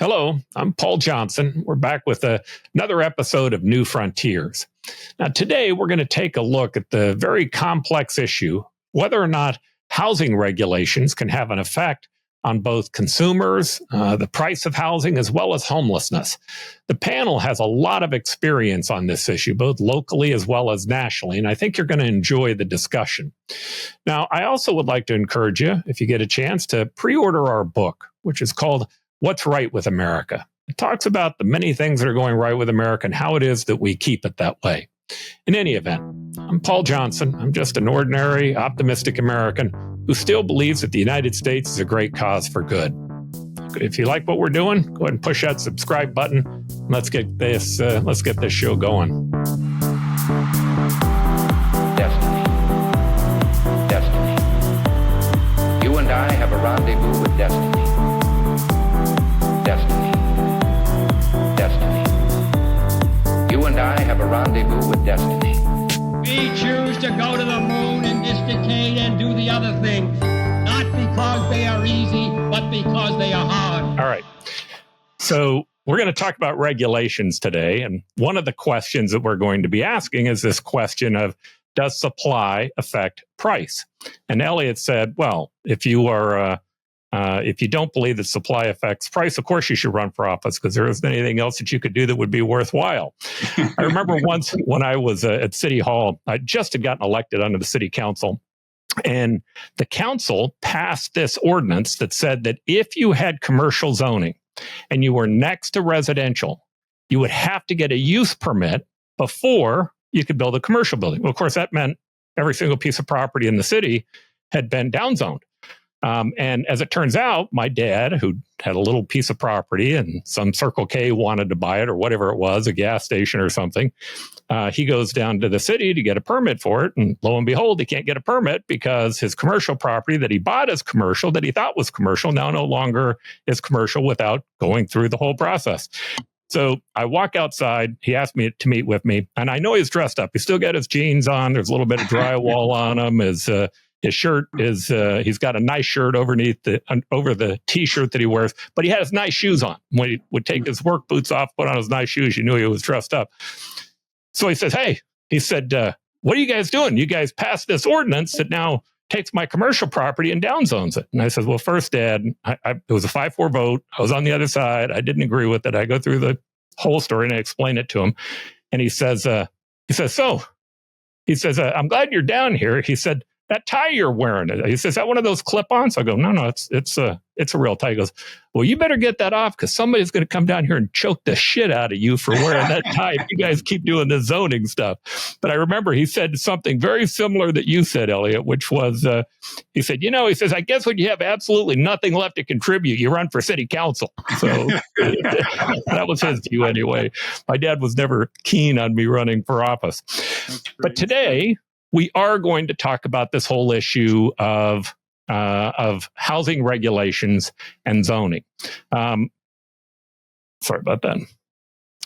Hello, I'm Paul Johnson. We're back with another episode of New Frontiers. Now, today we're going to take a look at the very complex issue, whether or not housing regulations can have an effect on both consumers, the price of housing, as well as homelessness. The panel has a lot of experience on this issue, both locally as well as nationally, and I think you're going to enjoy the discussion. Now, I also would like to encourage you, if you get a chance, to pre-order our book, which is called What's Right with America. It talks about the many things that are going right with America and how it is that we keep it that way. In any event, I'm Paul Johnson. I'm just an ordinary, optimistic American who still believes that the United States is a great cause for good. If you like what we're doing, go ahead and push that subscribe button. Let's get this show going. Destiny. Destiny. You and I have a rendezvous with destiny. Destiny. Destiny. You and I have a rendezvous with destiny. We choose to go to the moon in this decade and do the other things, not because they are easy, but because they are hard. All right. So we're going to talk about regulations today. And one of the questions that we're going to be asking is this question of, does supply affect price? And Elliott said, well, if you don't believe that supply affects price, of course you should run for office because there isn't anything else that you could do that would be worthwhile. I remember once when I was at City Hall, I just had gotten elected under the city council, and the council passed this ordinance that said that if you had commercial zoning and you were next to residential, you would have to get a use permit before you could build a commercial building. Well, of course, that meant every single piece of property in the city had been downzoned. And as it turns out, my dad, who had a little piece of property and some Circle K wanted to buy it or whatever it was, a gas station or something, he goes down to the city to get a permit for it. And lo and behold, he can't get a permit because his commercial property that he bought as commercial, that he thought was commercial, now no longer is commercial without going through the whole process. So I walk outside. He asked me to meet with me, and I know he's dressed up. He's still got his jeans on. There's a little bit of drywall on him. His shirt is, he's got a nice shirt over the T-shirt that he wears, but he has nice shoes on. When he would take his work boots off, put on his nice shoes, you knew he was dressed up. So he says, hey, he said, what are you guys doing? You guys passed this ordinance that now takes my commercial property and downzones it. And I said, well, first, Dad, it was a 5-4 vote. I was on the other side. I didn't agree with it. I go through the whole story and I explain it to him. And he says, I'm glad you're down here. He said, that tie you're wearing, he says, is that one of those clip-ons? I go, no, it's a real tie. He goes, well, you better get that off because somebody's going to come down here and choke the shit out of you for wearing that tie if you guys keep doing the zoning stuff. But I remember he said something very similar that you said, Elliott, which was, he said, he says, I guess when you have absolutely nothing left to contribute, you run for city council. So that was his view anyway. My dad was never keen on me running for office. But today, we are going to talk about this whole issue of housing regulations and zoning. Sorry about that.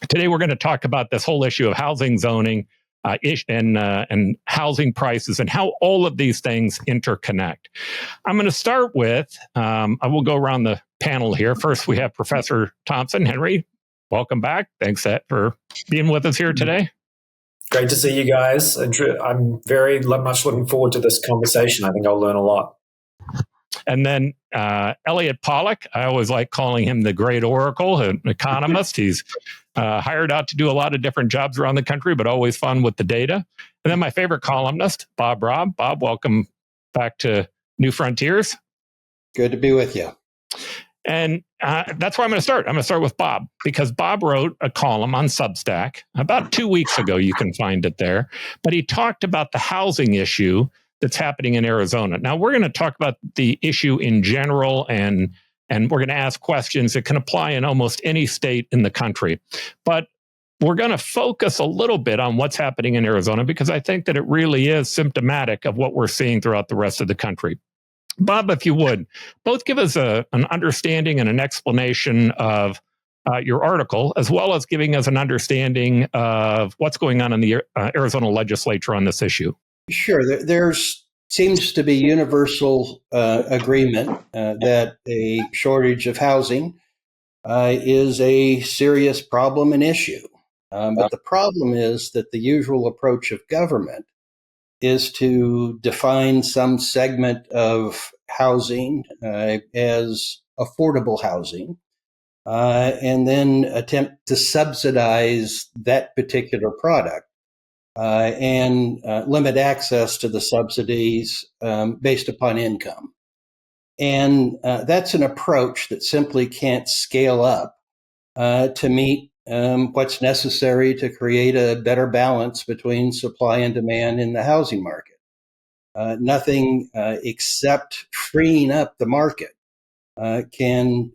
Today, we're going to talk about this whole issue of housing, zoning, and housing prices and how all of these things interconnect. I'm going to start with, I will go around the panel here. First, we have Professor Thompson. Henry, welcome back. Thanks for being with us here today. Great to see you guys. I'm very much looking forward to this conversation. I think I'll learn a lot. And then Elliott Pollack, I always like calling him the great oracle, an economist. He's hired out to do a lot of different jobs around the country, but always fun with the data. And then my favorite columnist, Bob Robb. Bob, welcome back to New Frontiers. Good to be with you. And that's where I'm going to start. I'm going to start with Bob, because Bob wrote a column on Substack about 2 weeks ago. You can find it there. But he talked about the housing issue that's happening in Arizona. Now, we're going to talk about the issue in general, and we're going to ask questions that can apply in almost any state in the country. But we're going to focus a little bit on what's happening in Arizona, because I think that it really is symptomatic of what we're seeing throughout the rest of the country. Bob, if you would, both give us an understanding and an explanation of your article, as well as giving us an understanding of what's going on in the Arizona legislature on this issue. Sure. There's seems to be universal agreement that a shortage of housing is a serious problem and issue. But the problem is that the usual approach of government is to define some segment of housing as affordable housing, and then attempt to subsidize that particular product and limit access to the subsidies based upon income. And that's an approach that simply can't scale up to meet what's necessary to create a better balance between supply and demand in the housing market. Nothing except freeing up the market can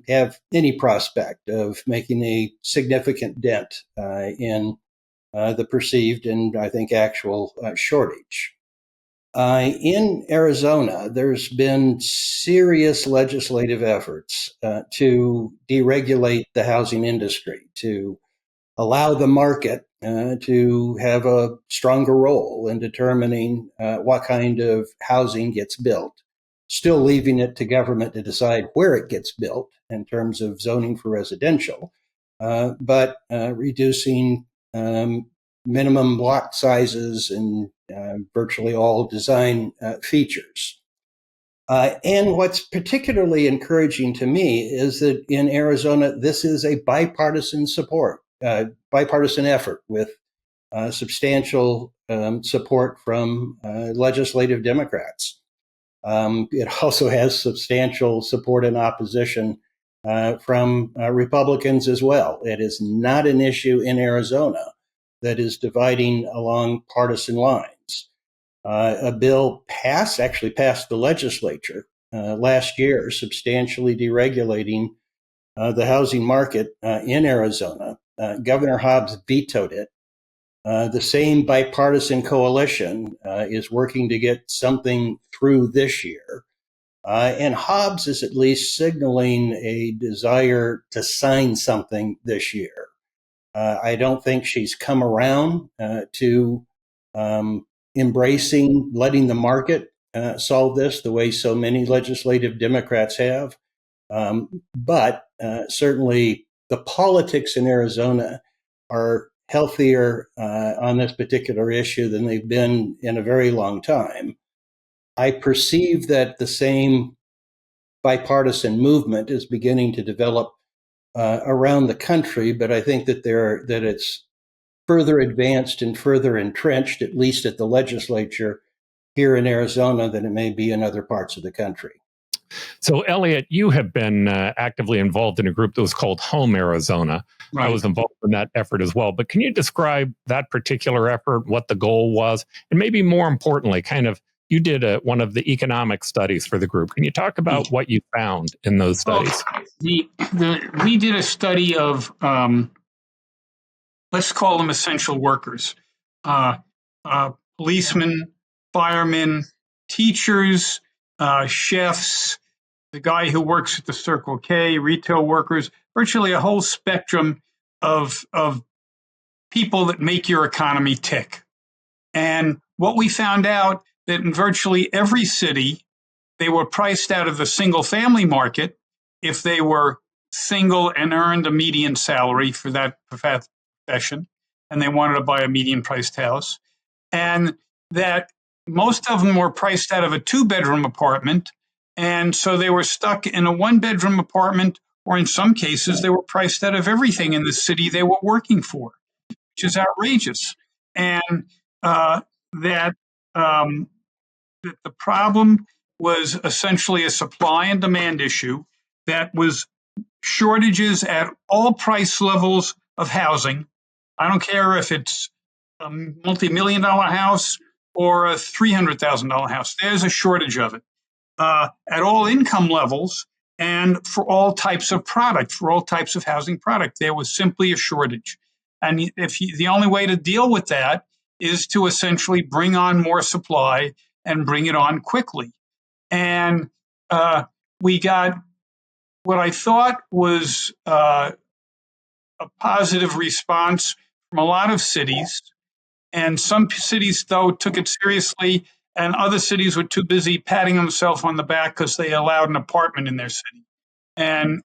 have any prospect of making a significant dent in the perceived and I think actual shortage. In Arizona, there's been serious legislative efforts to deregulate the housing industry, to allow the market to have a stronger role in determining what kind of housing gets built, still leaving it to government to decide where it gets built in terms of zoning for residential, but reducing minimum block sizes and virtually all design features. And what's particularly encouraging to me is that in Arizona, this is a bipartisan effort with substantial support from legislative Democrats. It also has substantial support and opposition from Republicans as well. It is not an issue in Arizona that is dividing along partisan lines. A bill actually passed the legislature last year, substantially deregulating the housing market in Arizona. Governor Hobbs vetoed it. The same bipartisan coalition is working to get something through this year. And Hobbs is at least signaling a desire to sign something this year. I don't think she's come around to embracing letting the market solve this the way so many legislative Democrats have. But certainly the politics in Arizona are healthier on this particular issue than they've been in a very long time. I perceive that the same bipartisan movement is beginning to develop around the country, but I think that it's further advanced and further entrenched, at least at the legislature here in Arizona, than it may be in other parts of the country. So, Elliott, you have been actively involved in a group that was called Home Arizona. Right. I was involved in that effort as well. But can you describe that particular effort, what the goal was, and maybe more importantly, kind of, you did one of the economic studies for the group. Can you talk about what you found in those studies? We did a study of, let's call them essential workers, policemen, firemen, teachers, chefs, the guy who works at the Circle K, retail workers, virtually a whole spectrum of people that make your economy tick. And what we found out that in virtually every city, they were priced out of the single family market if they were single and earned a median salary for that profession, and they wanted to buy a median priced house. And that most of them were priced out of a 2-bedroom apartment. And so they were stuck in a 1-bedroom apartment, or in some cases, they were priced out of everything in the city they were working for, which is outrageous. And that the problem was essentially a supply and demand issue that was shortages at all price levels of housing. I don't care if it's a multi-million-dollar house or a $300,000 house. There's a shortage of it at all income levels and for all types of product, for all types of housing product. There was simply a shortage. And the only way to deal with that is to essentially bring on more supply and bring it on quickly. And we got what I thought was a positive response from a lot of cities. And some cities, though, took it seriously, and other cities were too busy patting themselves on the back because they allowed an apartment in their city. And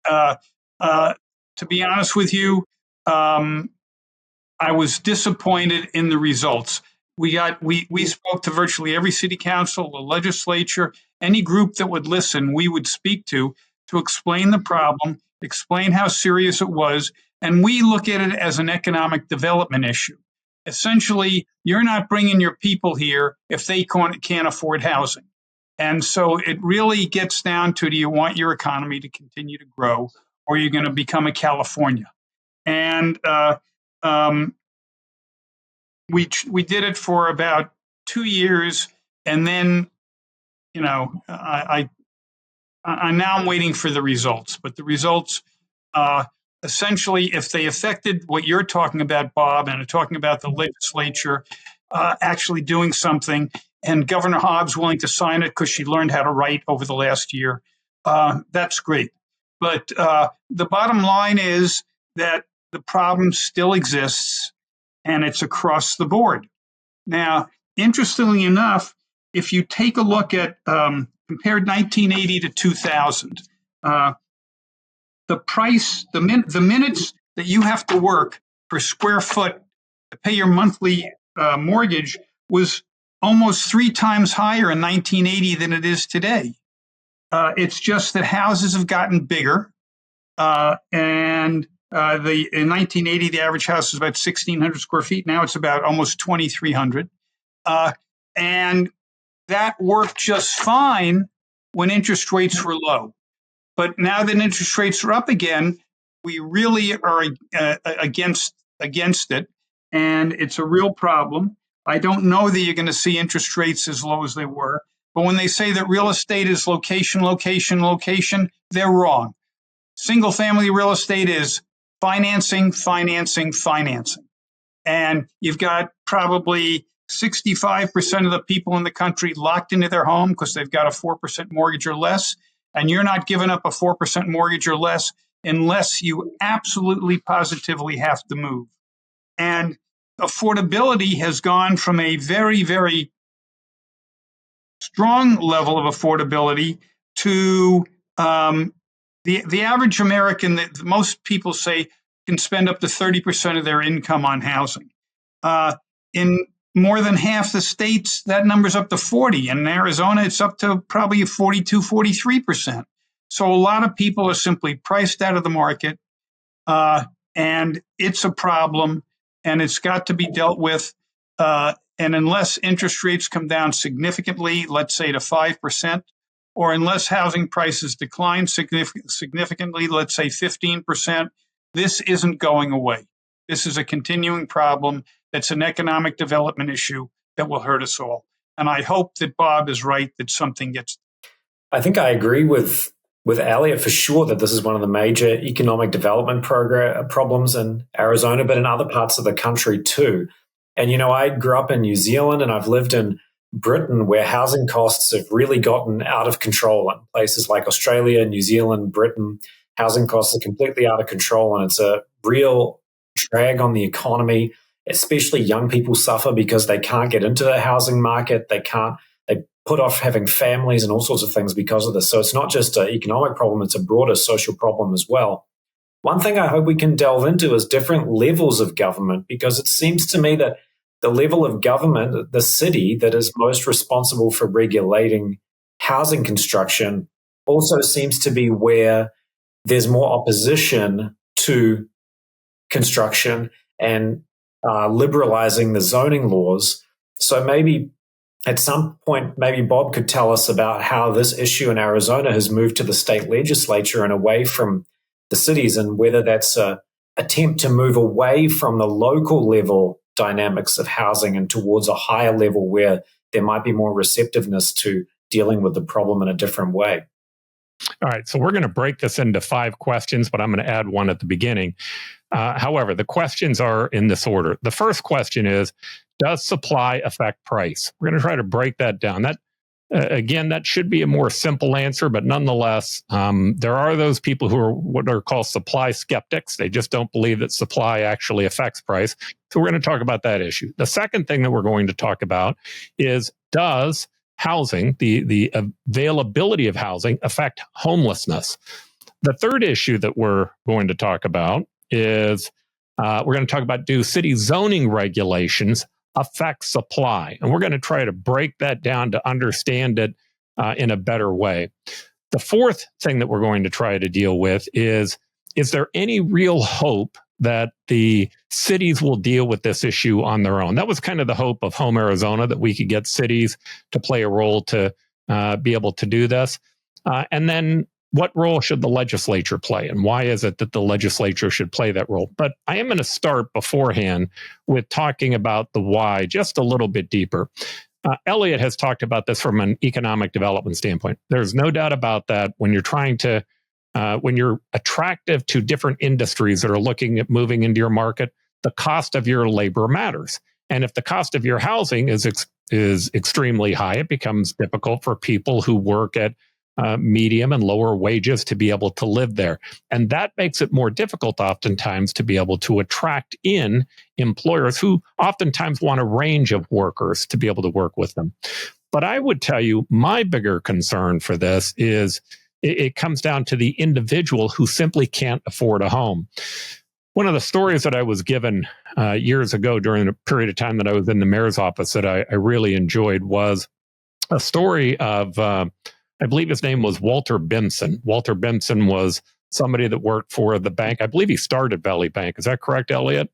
to be honest with you, I was disappointed in the results. We spoke to virtually every city council, the legislature, any group that would listen, we would speak to explain the problem, explain how serious it was, and we look at it as an economic development issue. Essentially, you're not bringing your people here if they can't afford housing. And so it really gets down to, do you want your economy to continue to grow, or are you going to become a California? And we did it for about 2 years, and then, I'm waiting for the results. But the results, essentially, if they affected what you're talking about, Bob, and are talking about the legislature actually doing something, and Governor Hobbs willing to sign it because she learned how to write over the last year, that's great. But the bottom line is that the problem still exists, and it's across the board. Now, interestingly enough, if you take a look at compared 1980 to 2000, the price, the minutes that you have to work per square foot to pay your monthly mortgage was almost 3 times higher in 1980 than it is today. It's just that houses have gotten bigger, and in 1980, the average house was about 1,600 square feet. Now it's about almost 2,300. And that worked just fine when interest rates were low. But now that interest rates are up again, we really are against it. And it's a real problem. I don't know that you're going to see interest rates as low as they were. But when they say that real estate is location, location, location, they're wrong. Single family real estate is financing, financing, financing. And you've got probably 65% of the people in the country locked into their home because they've got a 4% mortgage or less. And you're not giving up a 4% mortgage or less unless you absolutely positively have to move. And affordability has gone from a very, very strong level of affordability to the average American, that most people say can spend up to 30% of their income on housing. In more than half the states, that number's up to 40. In Arizona, it's up to probably 42, 43%. So a lot of people are simply priced out of the market, and it's a problem, and it's got to be dealt with. And unless interest rates come down significantly, let's say to 5%, or unless housing prices decline significantly, let's say 15%, this isn't going away. This is a continuing problem. That's an economic development issue that will hurt us all. And I hope that Bob is right, that something gets. I think I agree with Elliott for sure that this is one of the major economic development problems in Arizona, but in other parts of the country too. And, I grew up in New Zealand, and I've lived in Britain, where housing costs have really gotten out of control. In places like Australia, New Zealand, Britain, housing costs are completely out of control, and it's a real drag on the economy. Especially young people suffer because they can't get into the housing market. They put off having families and all sorts of things because of this. So it's not just an economic problem, it's a broader social problem as well. One thing I hope we can delve into is different levels of government, because it seems to me that the level of government, the city that is most responsible for regulating housing construction, also seems to be where there's more opposition to construction and liberalizing the zoning laws. So maybe at some point, maybe Bob could tell us about how this issue in Arizona has moved to the state legislature and away from the cities, and whether that's an attempt to move away from the local level dynamics of housing and towards a higher level where there might be more receptiveness to dealing with the problem in a different way. All right, so we're going to break this into 5 questions, but I'm going to add one at the beginning. However, the questions are in this order. The first question is, does supply affect price? We're going to try to break that down. That again, that should be a more simple answer, but nonetheless, there are those people who are what are called supply skeptics. They just don't believe that supply actually affects price. So we're going to talk about that issue. The second thing that we're going to talk about is, does housing, the availability of housing, affect homelessness? The third issue that we're going to talk about is we're going to talk about, do city zoning regulations affect supply? And we're going to try to break that down to understand it in a better way. The fourth thing that we're going to try to deal with is there any real hope that the cities will deal with this issue on their own? That was kind of the hope of Home Arizona, that we could get cities to play a role to be able to do this. And then what role should the legislature play? And why is it that the legislature should play that role? But I am going to start beforehand with talking about the why just a little bit deeper. Elliott has talked about this from an economic development standpoint. There's no doubt about that. When you're trying to, when you're attractive to different industries that are looking at moving into your market, the cost of your labor matters. And if the cost of your housing is extremely high, it becomes difficult for people who work at medium and lower wages to be able to live there. And that makes it more difficult oftentimes to be able to attract in employers who oftentimes want a range of workers to be able to work with them. But I would tell you, my bigger concern for this is it comes down to the individual who simply can't afford a home. One of the stories that I was given years ago during a period of time that I was in the mayor's office that I really enjoyed was a story of I believe his name was Walter Benson. Walter Benson was somebody that worked for the bank. I believe he started Valley Bank. Is that correct, Elliott?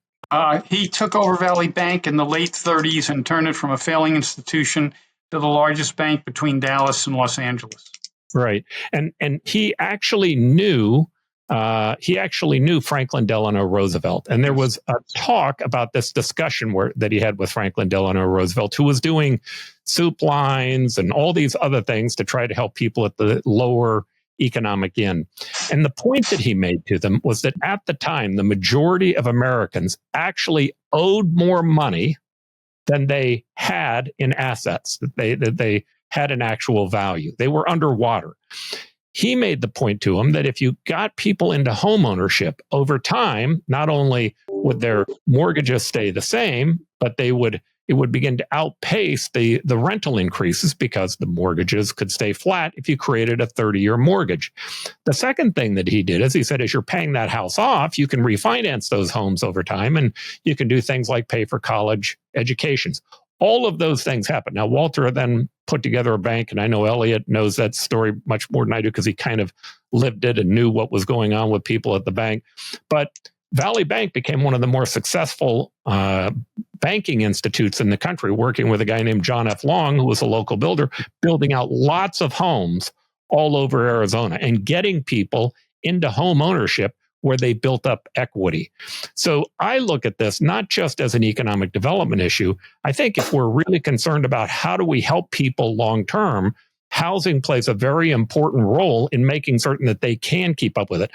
He took over Valley Bank in the late 30s and turned it from a failing institution to the largest bank between Dallas and Los Angeles. Right. And he actually knew Franklin Delano Roosevelt. And there was a talk about this discussion that he had with Franklin Delano Roosevelt, who was doing soup lines and all these other things to try to help people at the lower economic end. And the point that he made to them was that at the time, the majority of Americans actually owed more money than they had in assets, that they had an actual value. They were underwater. He made the point to him that if you got people into home ownership over time, not only would their mortgages stay the same, but it would begin to outpace the rental increases because the mortgages could stay flat if you created a 30-year mortgage. The second thing that he did is he said, as you're paying that house off, you can refinance those homes over time, and you can do things like pay for college educations. All of those things happen. Now, Walter then put together a bank, and I know Elliott knows that story much more than I do because he kind of lived it and knew what was going on with people at the bank. But Valley Bank became one of the more successful banking institutes in the country, working with a guy named John F. Long, who was a local builder, building out lots of homes all over Arizona and getting people into home ownership where they built up equity. So I look at this not just as an economic development issue. I think if we're really concerned about how do we help people long term, housing plays a very important role in making certain that they can keep up with it.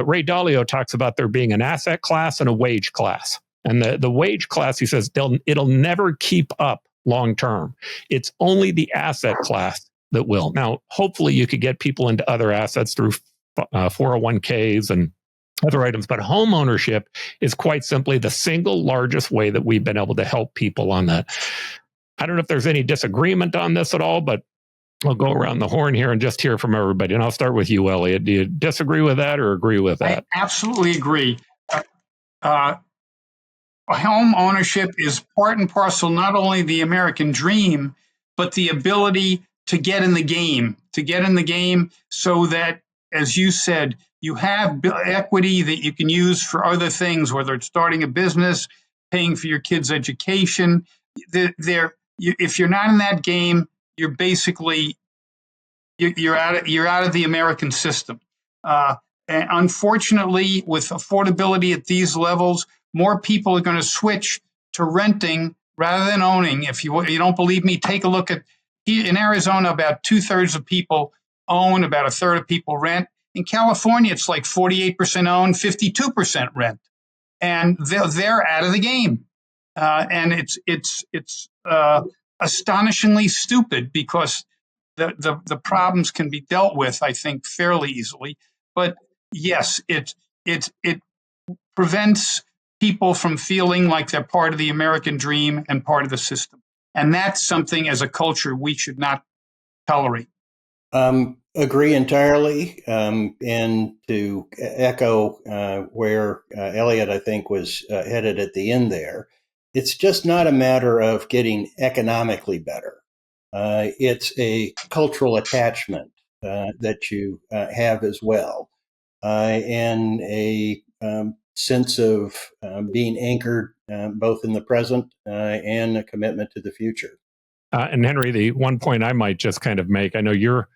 Ray Dalio talks about there being an asset class and a wage class. And the wage class, he says, it'll never keep up long term. It's only the asset class that will. Now, hopefully you could get people into other assets through 401ks and other items, but home ownership is quite simply the single largest way that we've been able to help people on that. I don't know if there's any disagreement on this at all, but I'll go around the horn here and just hear from everybody. And I'll start with you, Elliott. Do you disagree with that or agree with that? I absolutely agree. Home ownership is part and parcel, not only the American dream, but the ability to get in the game so that, as you said, you have equity that you can use for other things, whether it's starting a business, paying for your kids' education. If you're not in that game, you're basically you're out of the American system. And unfortunately, with affordability at these levels, more people are going to switch to renting rather than owning. If you don't believe me, take a look at in Arizona. About 2/3 of people own, about 1/3 of people rent. In California, it's like 48% own, 52% rent, and they're out of the game. And it's astonishingly stupid because the problems can be dealt with, I think, fairly easily. But yes, it prevents people from feeling like they're part of the American dream and part of the system. And that's something as a culture we should not tolerate. Agree entirely. And to echo where Elliott, I think, was headed at the end there, it's just not a matter of getting economically better. It's a cultural attachment that you have as well, and a sense of being anchored both in the present and a commitment to the future. And Henry, the one point I might just kind of make, I know you're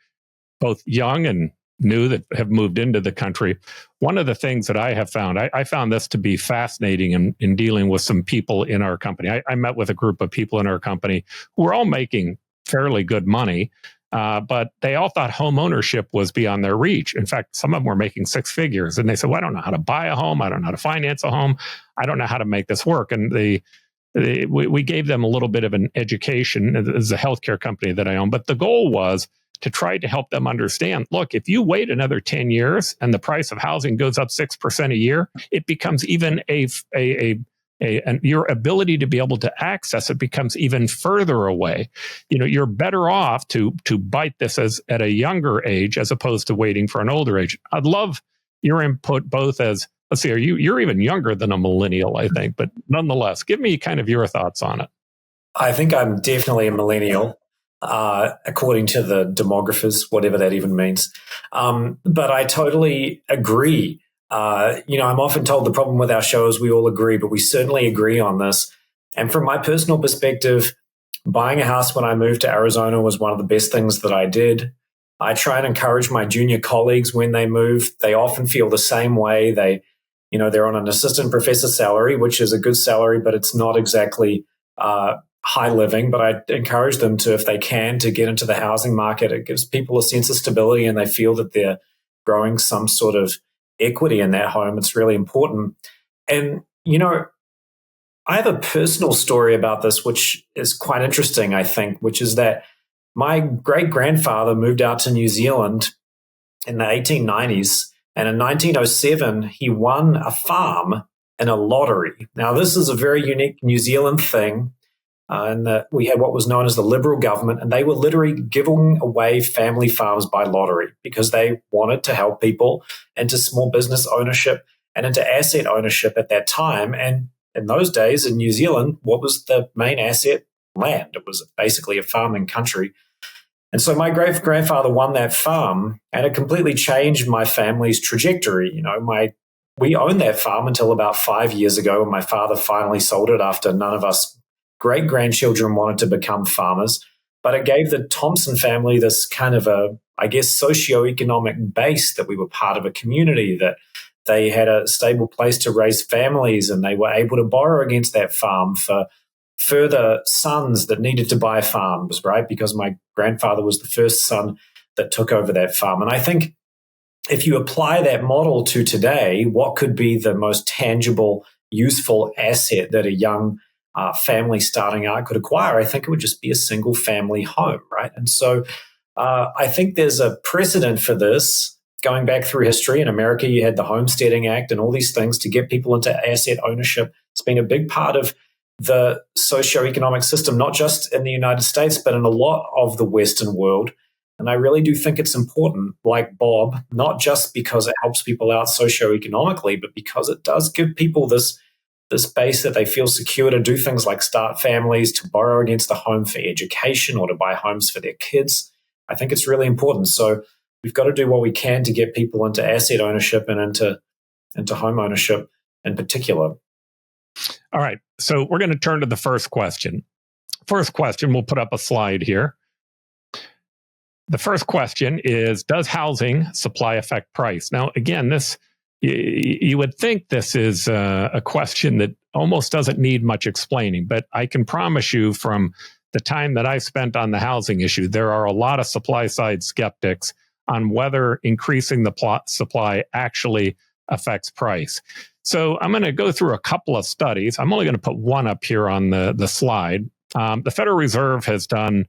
both young and new that have moved into the country. One of the things that I have found, I found this to be fascinating in dealing with some people in our company. I met with a group of people in our company who were all making fairly good money, but they all thought home ownership was beyond their reach. In fact, some of them were making six figures, and they said, well, I don't know how to buy a home. I don't know how to finance a home. I don't know how to make this work. And we gave them a little bit of an education. This is a healthcare company that I own, but the goal was to try to help them understand, look, if you wait another 10 years and the price of housing goes up 6% a year, it becomes even your ability to be able to access it becomes even further away. You're better off to bite this at a younger age as opposed to waiting for an older age. I'd love your input both as, let's see, you're even younger than a millennial, I think, but nonetheless, give me kind of your thoughts on it. I think I'm definitely a millennial. According to the demographers, whatever that even means. But I totally agree. I'm often told the problem with our show is we all agree, but we certainly agree on this. And from my personal perspective, buying a house when I moved to Arizona was one of the best things that I did. I try and encourage my junior colleagues when they move. They often feel the same way. They're on an assistant professor salary, which is a good salary, but it's not exactly high living, but I encourage them to, if they can, to get into the housing market. It gives people a sense of stability and they feel that they're growing some sort of equity in that home. It's really important. And, I have a personal story about this, which is quite interesting, I think, which is that my great-grandfather moved out to New Zealand in the 1890s. And in 1907, he won a farm in a lottery. Now, this is a very unique New Zealand thing. And we had what was known as the Liberal government, and they were literally giving away family farms by lottery because they wanted to help people into small business ownership and into asset ownership at that time. And in those days in New Zealand, what was the main asset? Land. It was basically a farming country. And so my great-grandfather won that farm, and it completely changed my family's trajectory. We owned that farm until about 5 years ago when my father finally sold it after none of us great-grandchildren wanted to become farmers, but it gave the Thompson family this kind of socioeconomic base that we were part of a community, that they had a stable place to raise families, and they were able to borrow against that farm for further sons that needed to buy farms, right? Because my grandfather was the first son that took over that farm. And I think if you apply that model to today, what could be the most tangible, useful asset that a young family starting out could acquire? I think it would just be a single family home, right? And so I think there's a precedent for this going back through history. In America, you had the Homesteading Act and all these things to get people into asset ownership. It's been a big part of the socioeconomic system, not just in the United States, but in a lot of the Western world. And I really do think it's important, like Bob, not just because it helps people out socioeconomically, but because it does give people this base that they feel secure to do things like start families, to borrow against a home for education, or to buy homes for their kids. I think it's really important. So we've got to do what we can to get people into asset ownership and into home ownership in particular. All right. So we're going to turn to the first question. First question, we'll put up a slide here. The first question is, does housing supply affect price? Now, again, you would think this is a question that almost doesn't need much explaining, but I can promise you from the time that I spent on the housing issue, there are a lot of supply side skeptics on whether increasing the supply actually affects price. So I'm going to go through a couple of studies. I'm only going to put one up here on the slide. The Federal Reserve has done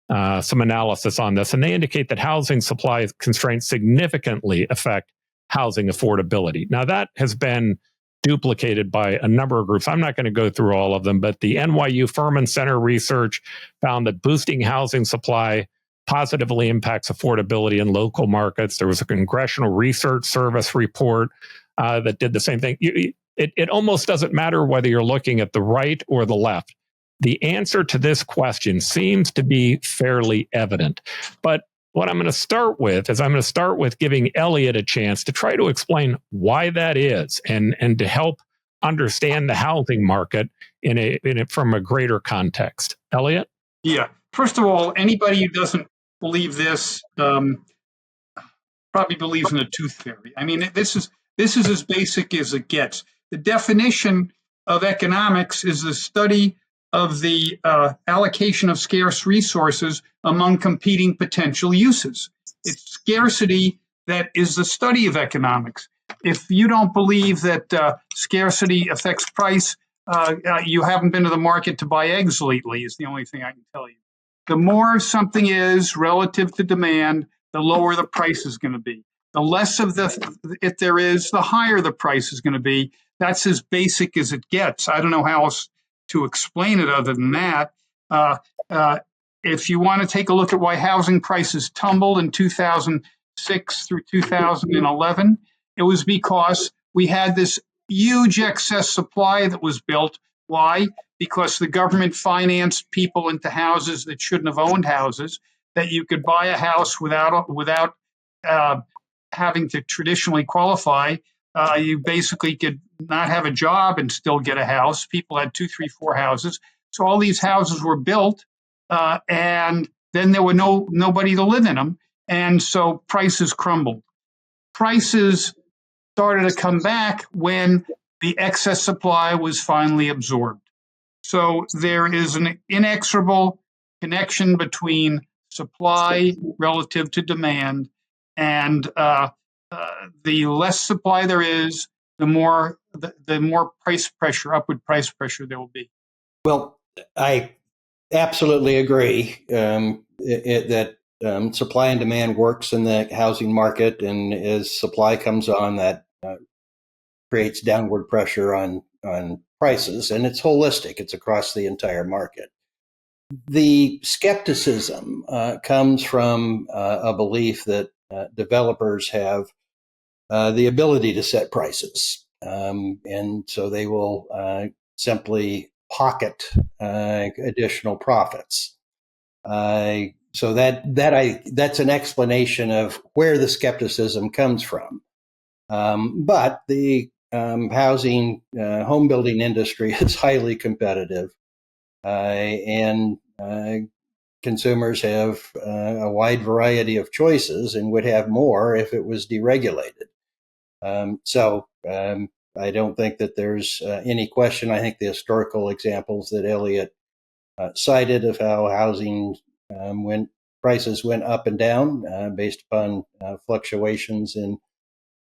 some analysis on this, and they indicate that housing supply constraints significantly affect housing affordability. Now, that has been duplicated by a number of groups. I'm not going to go through all of them, but the NYU Furman Center research found that boosting housing supply positively impacts affordability in local markets. There was a Congressional Research Service report that did the same thing. It almost doesn't matter whether you're looking at the right or the left. The answer to this question seems to be fairly evident. But what I'm going to start with is I'm going to start with giving Elliott a chance to try to explain why that is and to help understand the housing market from a greater context. Elliott? Yeah. First of all, anybody who doesn't believe this probably believes in the tooth fairy. I mean, this is as basic as it gets. The definition of economics is the study of the allocation of scarce resources among competing potential uses. It's scarcity that is the study of economics. If you don't believe that scarcity affects price, you haven't been to the market to buy eggs lately, is the only thing I can tell you. The more something is relative to demand, the lower the price is going to be. The less of if there is, the higher the price is going to be. That's as basic as it gets. I don't know how else to explain it other than that. If you want to take a look at why housing prices tumbled in 2006 through 2011, it was because we had this huge excess supply that was built. Why? Because the government financed people into houses that shouldn't have owned houses, that you could buy a house without having to traditionally qualify. You basically could not have a job and still get a house. People had 2, 3, 4 houses. So all these houses were built, and then there were nobody to live in them. And so prices crumbled. Prices started to come back when the excess supply was finally absorbed. So there is an inexorable connection between supply relative to demand, and the less supply there is, the more price pressure, upward price pressure there will be. Well, I absolutely agree that supply and demand works in the housing market, and as supply comes on, that creates downward pressure on prices, and it's holistic. It's across the entire market. The skepticism comes from a belief that developers have the ability to set prices, and so they will simply pocket additional profits. So that's an explanation of where the skepticism comes from. But the housing home building industry is highly competitive, and consumers have a wide variety of choices and would have more if it was deregulated. So I don't think that there's any question. I think the historical examples that Elliott cited of how housing when prices went up and down based upon fluctuations in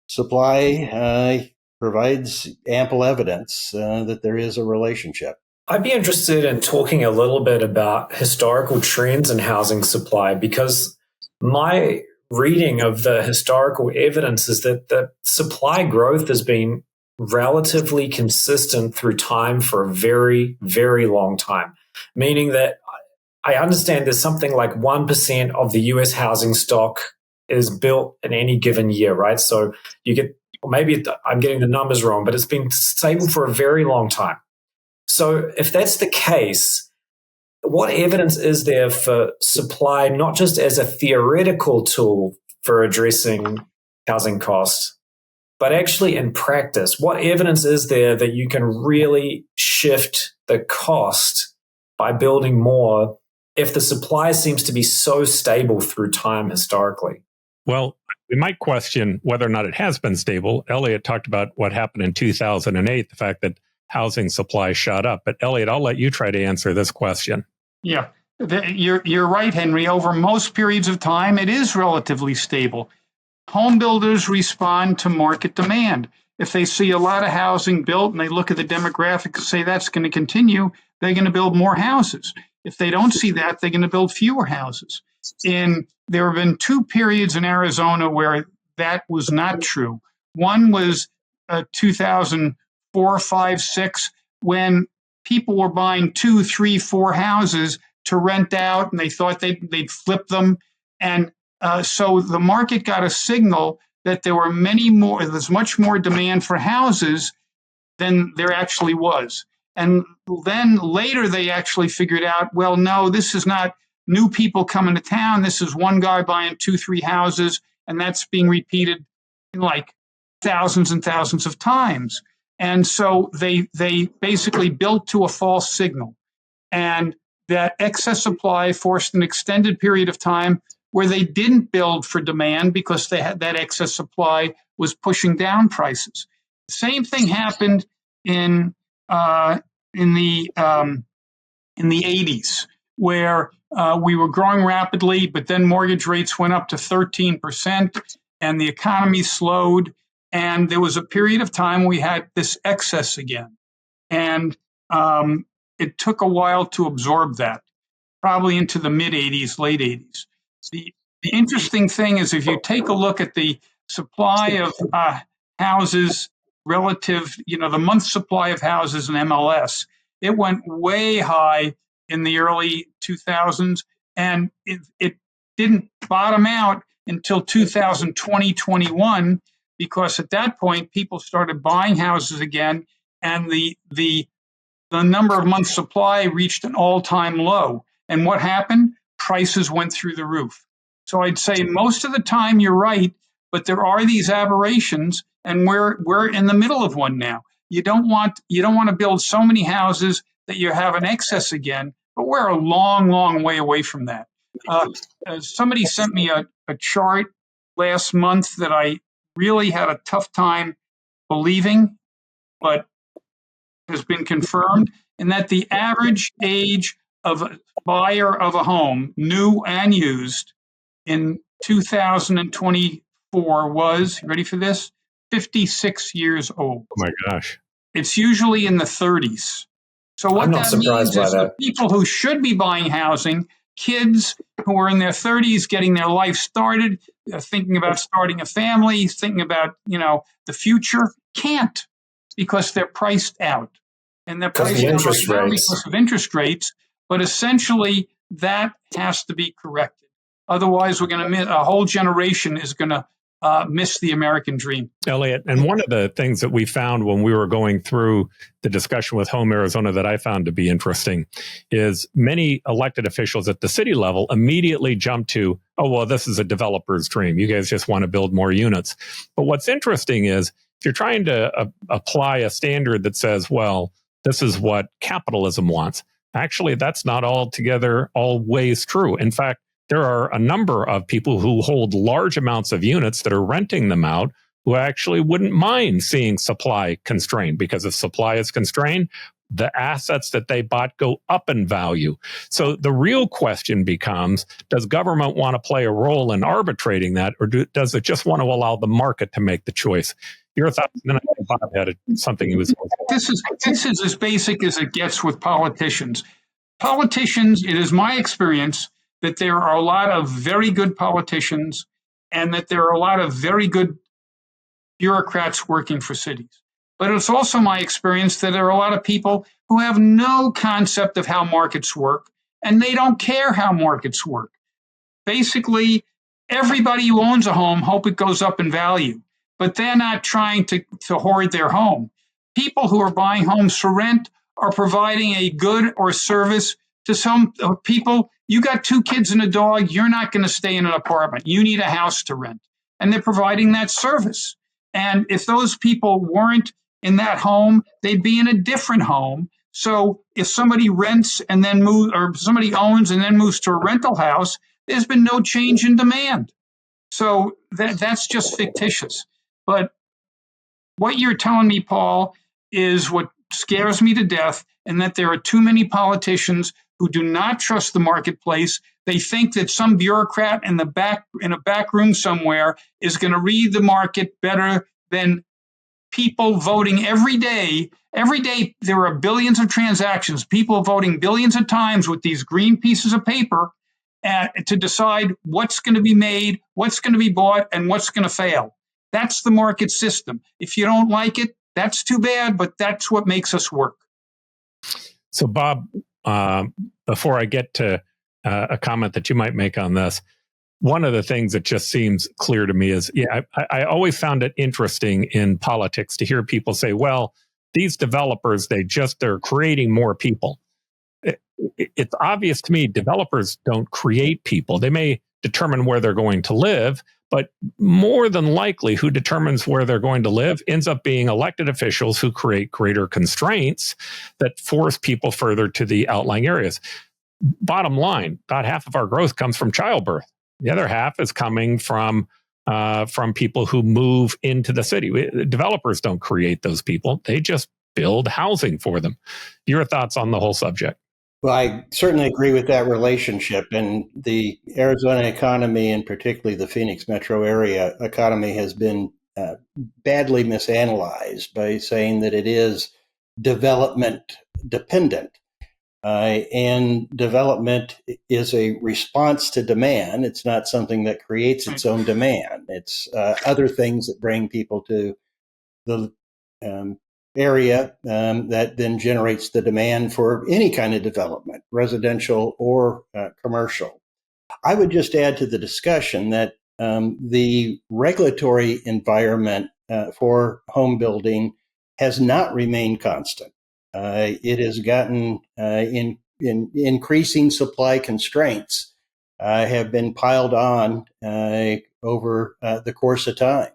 supply provides ample evidence that there is a relationship. I'd be interested in talking a little bit about historical trends in housing supply, because my reading of the historical evidence is that the supply growth has been relatively consistent through time for a very, very long time, meaning that I understand there's something like 1% of the US housing stock is built in any given year, right? So you get, maybe I'm getting the numbers wrong, but it's been stable for a very long time. So if that's the case, what evidence is there for supply, not just as a theoretical tool for addressing housing costs, but actually in practice? What evidence is there that you can really shift the cost by building more if the supply seems to be so stable through time historically? Well, we might question whether or not it has been stable. Elliott talked about what happened in 2008, the fact that housing supply shot up. But Elliott, I'll let you try to answer this question. Yeah, you're right, Henry. Over most periods of time, it is relatively stable. Home builders respond to market demand. If they see a lot of housing built and they look at the demographics and say that's going to continue, they're going to build more houses. If they don't see that, they're going to build fewer houses. And there have been 2 periods in Arizona where that was not true. One was 2004, 5, 6, when people were buying 2, 3, 4 houses to rent out, and they thought they'd flip them. And so the market got a signal that there's much more demand for houses than there actually was. And then later they actually figured out, well, no, this is not new people coming to town. This is one guy buying 2-3 houses, and that's being repeated like thousands and thousands of times. And so they basically built to a false signal. And that excess supply forced an extended period of time where they didn't build for demand because they had that excess supply was pushing down prices. The same thing happened in the 80s, where we were growing rapidly, but then mortgage rates went up to 13%, and the economy slowed, and there was a period of time we had this excess again, and it took a while to absorb that, probably into the mid 80s, late 80s. The interesting thing is, if you take a look at the supply of houses relative, the month supply of houses in MLS, it went way high in the early 2000s, and it didn't bottom out until 2020, 21, because at that point people started buying houses again, and the number of months supply reached an all-time low. And what happened? Prices went through the roof. So I'd say most of the time you're right, but there are these aberrations, and we're in the middle of one now. You don't want to build so many houses that you have an excess again, but we're a long, long way away from that. Somebody sent me a chart last month that I really had a tough time believing, but has been confirmed, and that the average age of a buyer of a home, new and used, in 2024 was, you ready for this? 56 years old. Oh my gosh. It's usually in the 30s. So what that means is the people who should be buying housing, kids who are in their 30s getting their life started, thinking about starting a family, thinking about, the future, can't, because they're priced out. And they're priced out because of interest rates, but essentially that has to be corrected. Otherwise, we're going to miss, a whole generation is going to miss the American dream. Elliott, and one of the things that we found when we were going through the discussion with Home Arizona that I found to be interesting is many elected officials at the city level immediately jump to, oh, well, this is a developer's dream. You guys just want to build more units. But what's interesting is if you're trying to apply a standard that says, well, this is what capitalism wants, actually, that's not always true. In fact, there are a number of people who hold large amounts of units that are renting them out who actually wouldn't mind seeing supply constrained, because if supply is constrained, the assets that they bought go up in value. So the real question becomes, does government want to play a role in arbitrating that, or does it just want to allow the market to make the choice? Your thoughts? Then I think Bob had something he was. This is as basic as it gets with politicians. Politicians, it is my experience that there are a lot of very good politicians and that there are a lot of very good bureaucrats working for cities. But it's also my experience that there are a lot of people who have no concept of how markets work, and they don't care how markets work. Basically, everybody who owns a home hope it goes up in value, but they're not trying to hoard their home. People who are buying homes for rent are providing a good or service to some people. You got 2 kids and a dog, you're not going to stay in an apartment. You need a house to rent. And they're providing that service. And if those people weren't in that home, they'd be in a different home. So if somebody rents and then moves, or somebody owns and then moves to a rental house, there's been no change in demand. So that's just fictitious. But what you're telling me, Paul, is what scares me to death, and that there are too many politicians who do not trust the marketplace. They think that some bureaucrat in a back room somewhere is going to read the market better than people voting every day. Every day there are billions of transactions, people voting billions of times with these green pieces of paper to decide what's going to be made, what's going to be bought, and what's going to fail. That's the market system. If you don't like it, that's too bad, but that's what makes us work. So, Bob, before I get to a comment that you might make on this, one of the things that just seems clear to me is, I always found it interesting in politics to hear people say, well, these developers, they're creating more people. It's obvious to me developers don't create people. They may determine where they're going to live, but more than likely who determines where they're going to live ends up being elected officials who create greater constraints that force people further to the outlying areas. Bottom line, about half of our growth comes from childbirth. The other half is coming from people who move into the city. Developers don't create those people. They just build housing for them. Your thoughts on the whole subject? Well, I certainly agree with that relationship. And the Arizona economy, and particularly the Phoenix metro area economy, has been badly misanalyzed by saying that it is development dependent. And development is a response to demand. It's not something that creates its own demand. It's other things that bring people to the area that then generates the demand for any kind of development, residential or commercial. I would just add to the discussion that the regulatory environment for home building has not remained constant. It has gotten in increasing supply constraints have been piled on over the course of time.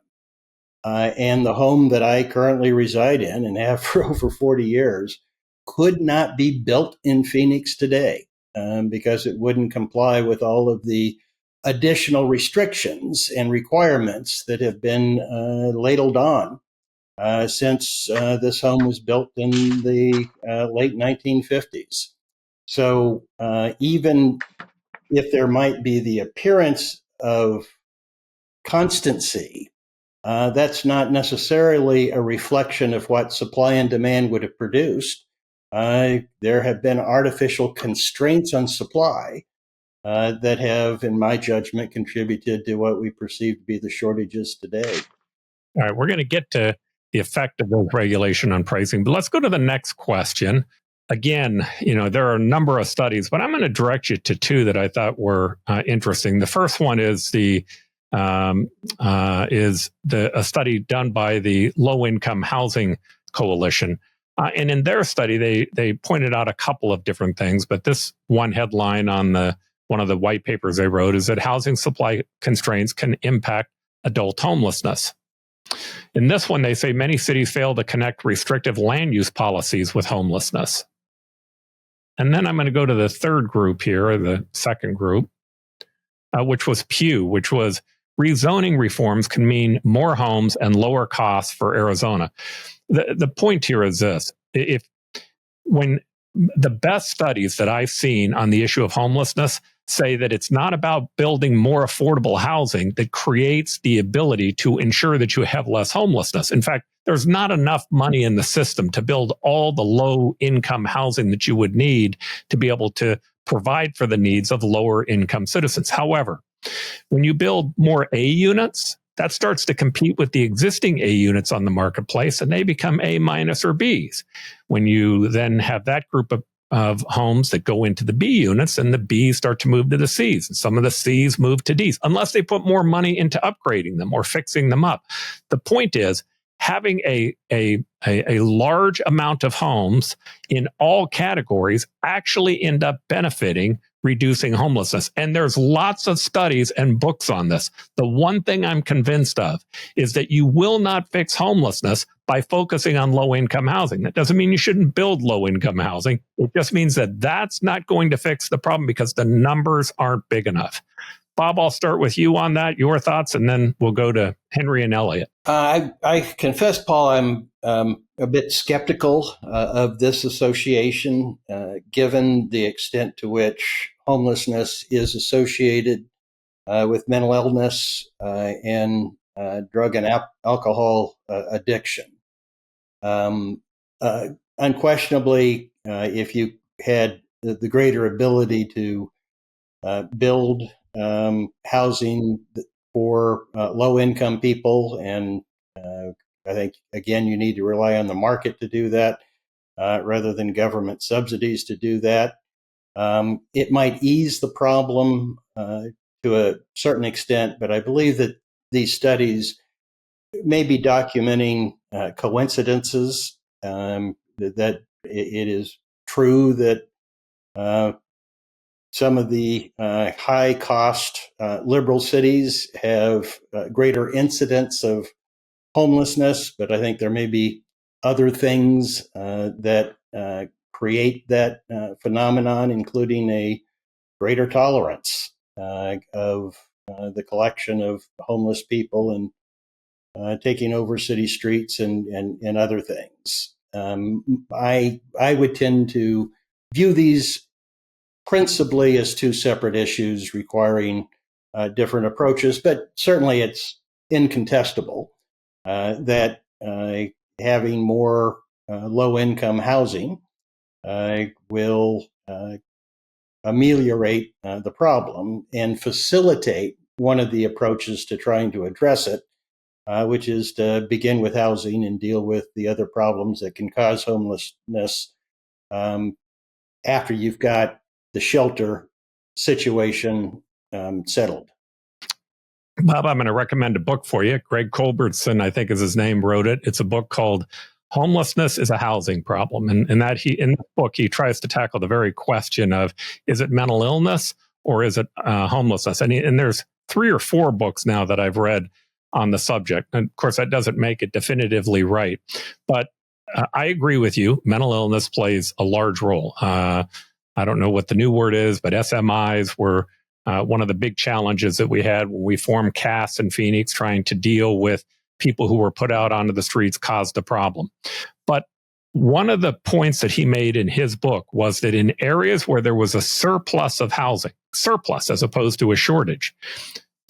And the home that I currently reside in and have for over 40 years could not be built in Phoenix today because it wouldn't comply with all of the additional restrictions and requirements that have been ladled on since this home was built in the late 1950s. So even if there might be the appearance of constancy, that's not necessarily a reflection of what supply and demand would have produced. There have been artificial constraints on supply that have, in my judgment, contributed to what we perceive to be the shortages today. All right, we're going to get to the effect of those regulation on pricing, but let's go to the next question. Again, there are a number of studies, but I'm going to direct you to two that I thought were interesting. The first one is a study done by the Low Income Housing Coalition. And in their study, they pointed out a couple of different things, but this one headline on one of the white papers they wrote is that housing supply constraints can impact adult homelessness. In this one, they say many cities fail to connect restrictive land use policies with homelessness. And then I'm going to go to the third group here, or the second group, which was Pew, which was rezoning reforms can mean more homes and lower costs for Arizona. The point here is this: when the best studies that I've seen on the issue of homelessness say that it's not about building more affordable housing that creates the ability to ensure that you have less homelessness. In fact, there's not enough money in the system to build all the low income housing that you would need to be able to provide for the needs of lower income citizens. However, when you build more A units, that starts to compete with the existing A units on the marketplace, and they become A minus or Bs. When you then have that group of homes that go into the B units, and the Bs start to move to the Cs, and some of the Cs move to Ds, unless they put more money into upgrading them or fixing them up. The point is, having a large amount of homes in all categories actually end up benefiting reducing homelessness. And there's lots of studies and books on this. The one thing I'm convinced of is that you will not fix homelessness by focusing on low-income housing. That doesn't mean you shouldn't build low-income housing. It just means that that's not going to fix the problem because the numbers aren't big enough. Bob, I'll start with you on that, your thoughts, and then we'll go to Henry and Elliott. I confess, Paul, I'm a bit skeptical of this association, given the extent to which homelessness is associated with mental illness and drug and alcohol addiction. Unquestionably, if you had the greater ability to build housing for low-income people, and I think, again, you need to rely on the market to do that rather than government subsidies to do that. It might ease the problem to a certain extent, but I believe that these studies may be documenting coincidences, that it is true that some of the high cost liberal cities have greater incidence of homelessness, but I think there may be other things that create that phenomenon, including a greater tolerance of the collection of homeless people and taking over city streets and other things. I would tend to view these principally as two separate issues requiring different approaches, but certainly it's incontestable that having more low-income housing will ameliorate the problem and facilitate one of the approaches to trying to address it, which is to begin with housing and deal with the other problems that can cause homelessness after you've got the shelter situation settled. Bob, I'm going to recommend a book for you. Greg Culbertson, I think is his name, wrote it. It's a book called Homelessness is a Housing Problem. And in the book, he tries to tackle the very question of, is it mental illness or is it homelessness? And there's 3 or 4 books now that I've read on the subject. And of course, that doesn't make it definitively right. But I agree with you. Mental illness plays a large role. I don't know what the new word is, but SMIs were one of the big challenges that we had when we formed CAS in Phoenix, trying to deal with people who were put out onto the streets, caused a problem. But one of the points that he made in his book was that in areas where there was a surplus of housing, surplus as opposed to a shortage,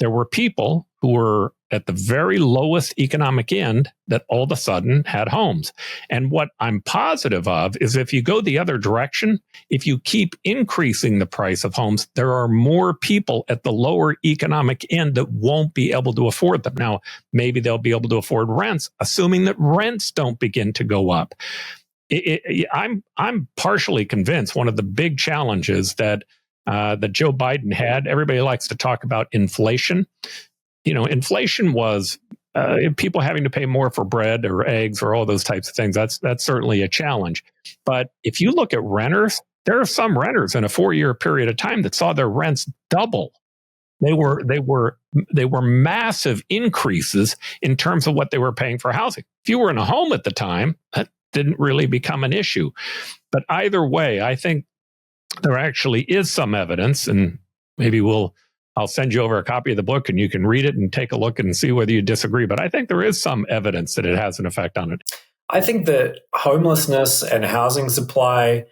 there were people who were at the very lowest economic end that all of a sudden had homes. And what I'm positive of is if you go the other direction, if you keep increasing the price of homes, there are more people at the lower economic end that won't be able to afford them. Now, maybe they'll be able to afford rents, assuming that rents don't begin to go up. I'm partially convinced one of the big challenges that Joe Biden had, everybody likes to talk about inflation. You know, inflation was people having to pay more for bread or eggs or all those types of things. That's certainly a challenge. But if you look at renters, there are some renters in a 4-year period of time that saw their rents double. They were massive increases in terms of what they were paying for housing. If you were in a home at the time, that didn't really become an issue. But either way, I think there actually is some evidence, and maybe I'll send you over a copy of the book and you can read it and take a look and see whether you disagree. But I think there is some evidence that it has an effect on it. I think that homelessness and housing supply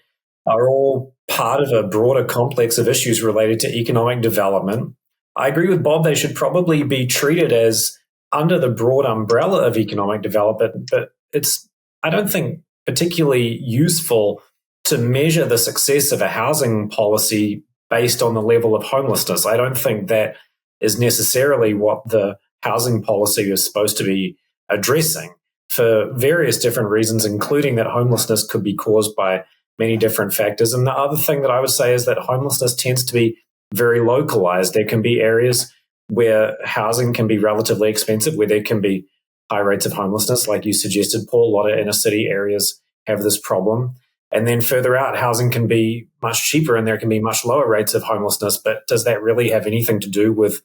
are all part of a broader complex of issues related to economic development. I agree with Bob, they should probably be treated as under the broad umbrella of economic development, but it's, I don't think, particularly useful to measure the success of a housing policy based on the level of homelessness. I don't think that is necessarily what the housing policy is supposed to be addressing for various different reasons, including that homelessness could be caused by many different factors. And the other thing that I would say is that homelessness tends to be very localized. There can be areas where housing can be relatively expensive, where there can be high rates of homelessness, like you suggested, Paul. A lot of inner city areas have this problem. And then further out, housing can be much cheaper and there can be much lower rates of homelessness. But does that really have anything to do with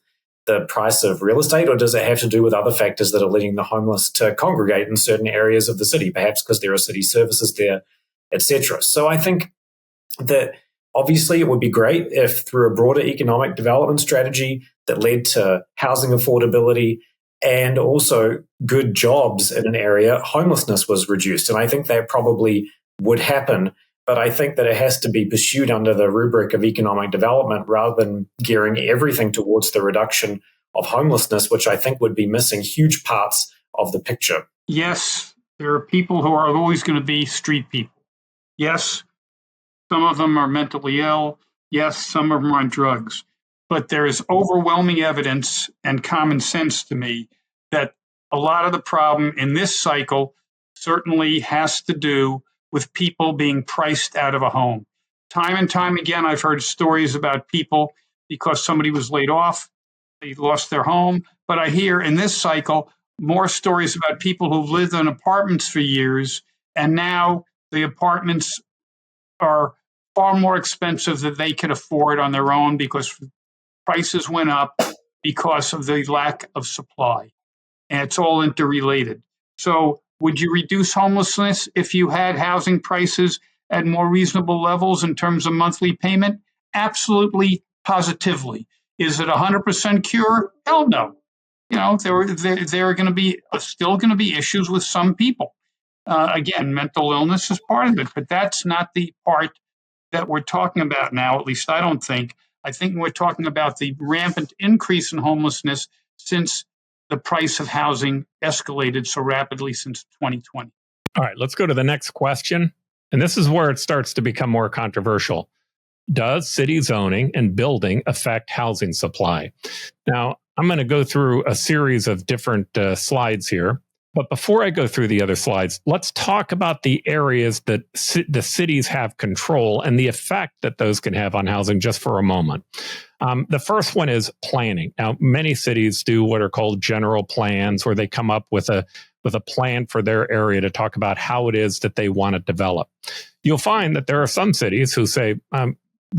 the price of real estate, or does it have to do with other factors that are leading the homeless to congregate in certain areas of the city, perhaps because there are city services there, etc.? So I think that obviously it would be great if through a broader economic development strategy that led to housing affordability and also good jobs in an area, homelessness was reduced. And I think that probably would happen, but I think that it has to be pursued under the rubric of economic development rather than gearing everything towards the reduction of homelessness, which I think would be missing huge parts of the picture. Yes, there are people who are always going to be street people. Yes, some of them are mentally ill. Yes, some of them are on drugs. But there is overwhelming evidence and common sense to me that a lot of the problem in this cycle certainly has to do with people being priced out of a home. Time and time again, I've heard stories about people because somebody was laid off, they lost their home. But I hear in this cycle more stories about people who've lived in apartments for years, and now the apartments are far more expensive than they could afford on their own because prices went up because of the lack of supply. And it's all interrelated. So would you reduce homelessness if you had housing prices at more reasonable levels in terms of monthly payment? Absolutely, positively. Is it 100% cure? Hell no. You know, there are going to be still going to be issues with some people. Again, mental illness is part of it, but that's not the part that we're talking about now. At least I don't think. I think we're talking about the rampant increase in homelessness since the price of housing escalated so rapidly since 2020. All right, let's go to the next question. And this is where it starts to become more controversial. Does city zoning and building affect housing supply? Now, I'm going to go through a series of different slides here. But before I go through the other slides, let's talk about the areas that the cities have control and the effect that those can have on housing just for a moment. The first one is planning. Now, many cities do what are called general plans, where they come up with a plan for their area to talk about how it is that they want to develop. You'll find that there are some cities who say,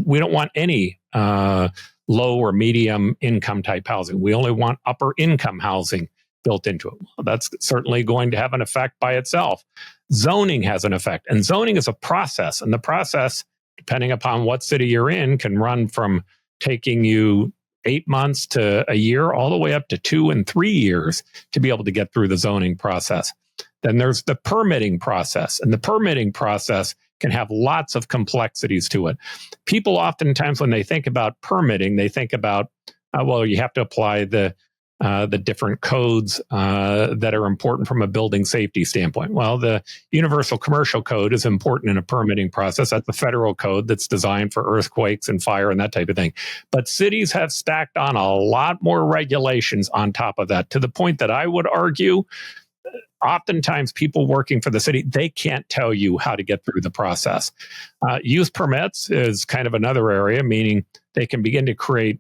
we don't want any low or medium income type housing. We only want upper income housing built into it. Well, that's certainly going to have an effect by itself. Zoning has an effect, and zoning is a process. And the process, depending upon what city you're in, can run from taking you 8 months to a year, all the way up to 2 and 3 years to be able to get through the zoning process. Then there's the permitting process, and the permitting process can have lots of complexities to it. People oftentimes, when they think about permitting, they think about, well, you have to apply the different codes that are important from a building safety standpoint. Well, the Universal Commercial Code is important in a permitting process. That's the federal code that's designed for earthquakes and fire and that type of thing. But cities have stacked on a lot more regulations on top of that, to the point that I would argue oftentimes people working for the city, they can't tell you how to get through the process. Use permits is kind of another area, meaning they can begin to create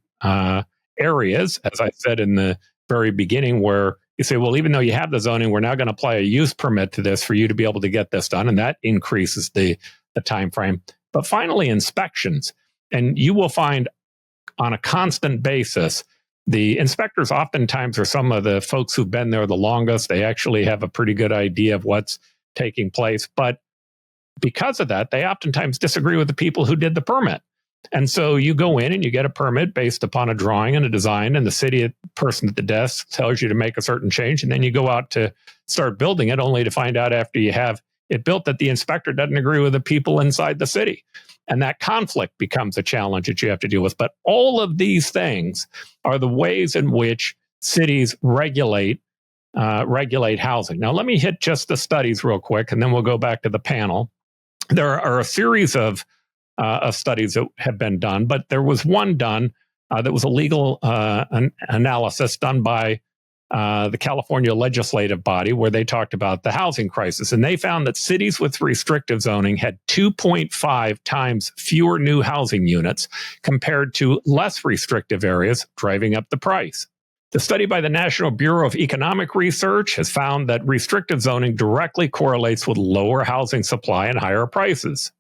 areas, as I said in the very beginning, where you say, well, even though you have the zoning, we're now going to apply a use permit to this for you to be able to get this done. And that increases the time frame. But finally, inspections. And you will find on a constant basis, the inspectors oftentimes are some of the folks who've been there the longest. They actually have a pretty good idea of what's taking place. But because of that, they oftentimes disagree with the people who did the permit. And so you go in and you get a permit based upon a drawing and a design, and the city person at the desk tells you to make a certain change. And then you go out to start building it, only to find out after you have it built that the inspector doesn't agree with the people inside the city. And that conflict becomes a challenge that you have to deal with. But all of these things are the ways in which cities regulate housing. Now, let me hit just the studies real quick, and then we'll go back to the panel. There are a series of studies that have been done, but there was one done that was a legal analysis done by the California legislative body, where they talked about the housing crisis. And they found that cities with restrictive zoning had 2.5 times fewer new housing units compared to less restrictive areas, driving up the price. The study by the National Bureau of Economic Research has found that restrictive zoning directly correlates with lower housing supply and higher prices.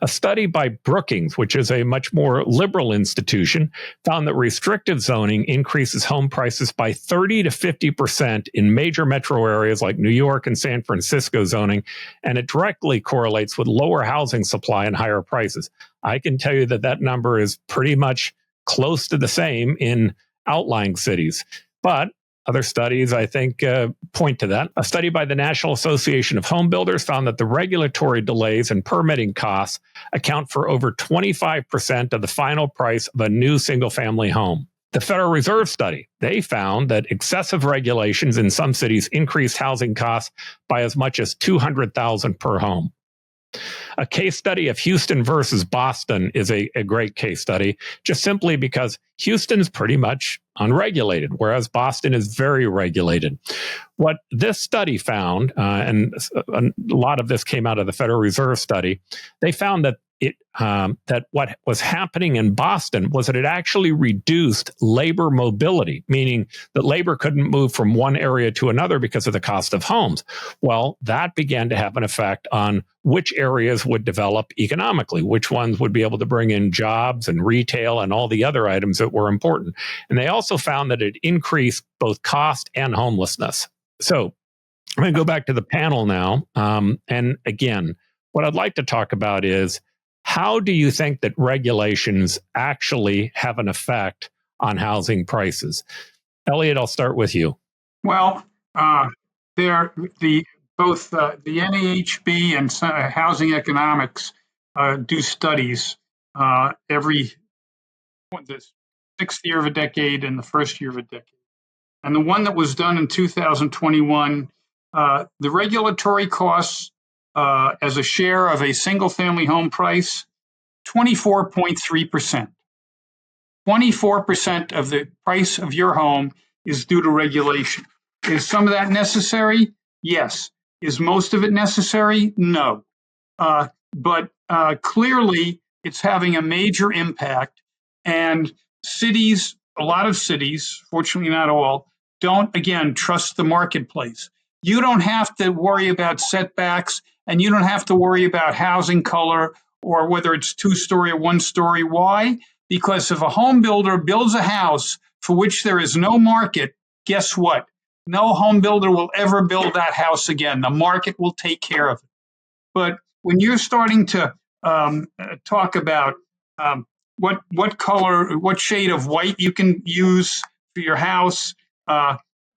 A study by Brookings, which is a much more liberal institution, found that restrictive zoning increases home prices by 30 to 50% in major metro areas like New York and San Francisco zoning, and it directly correlates with lower housing supply and higher prices. I can tell you that that number is pretty much close to the same in outlying cities. But other studies, I think, point to that. A study by the National Association of Home Builders found that the regulatory delays and permitting costs account for over 25% of the final price of a new single-family home. The Federal Reserve study, they found that excessive regulations in some cities increased housing costs by as much as $200,000 per home. A case study of Houston versus Boston is a great case study, just simply because Houston's pretty much unregulated, whereas Boston is very regulated. What this study found, and a lot of this came out of the Federal Reserve study, they found that that what was happening in Boston was that it actually reduced labor mobility, meaning that labor couldn't move from one area to another because of the cost of homes. Well, that began to have an effect on which areas would develop economically, which ones would be able to bring in jobs and retail and all the other items that were important. And they also found that it increased both cost and homelessness. So I'm going to go back to the panel now. And again, what I'd like to talk about is, how do you think that regulations actually have an effect on housing prices? Elliott, I'll start with you. Well, both the NAHB and Housing Economics do studies every the sixth year of a decade and the first year of a decade. And the one that was done in 2021, the regulatory costs as a share of a single-family home price, 24.3%. 24% of the price of your home is due to regulation. Is some of that necessary? Yes. Is most of it necessary? No. But clearly, it's having a major impact. And cities, a lot of cities, fortunately not all, don't, again, trust the marketplace. You don't have to worry about setbacks, and you don't have to worry about housing color or whether it's two-story or one-story. Why? Because if a home builder builds a house for which there is no market, guess what? No home builder will ever build that house again. The market will take care of it. But when you're starting to talk about what color, what shade of white you can use for your house,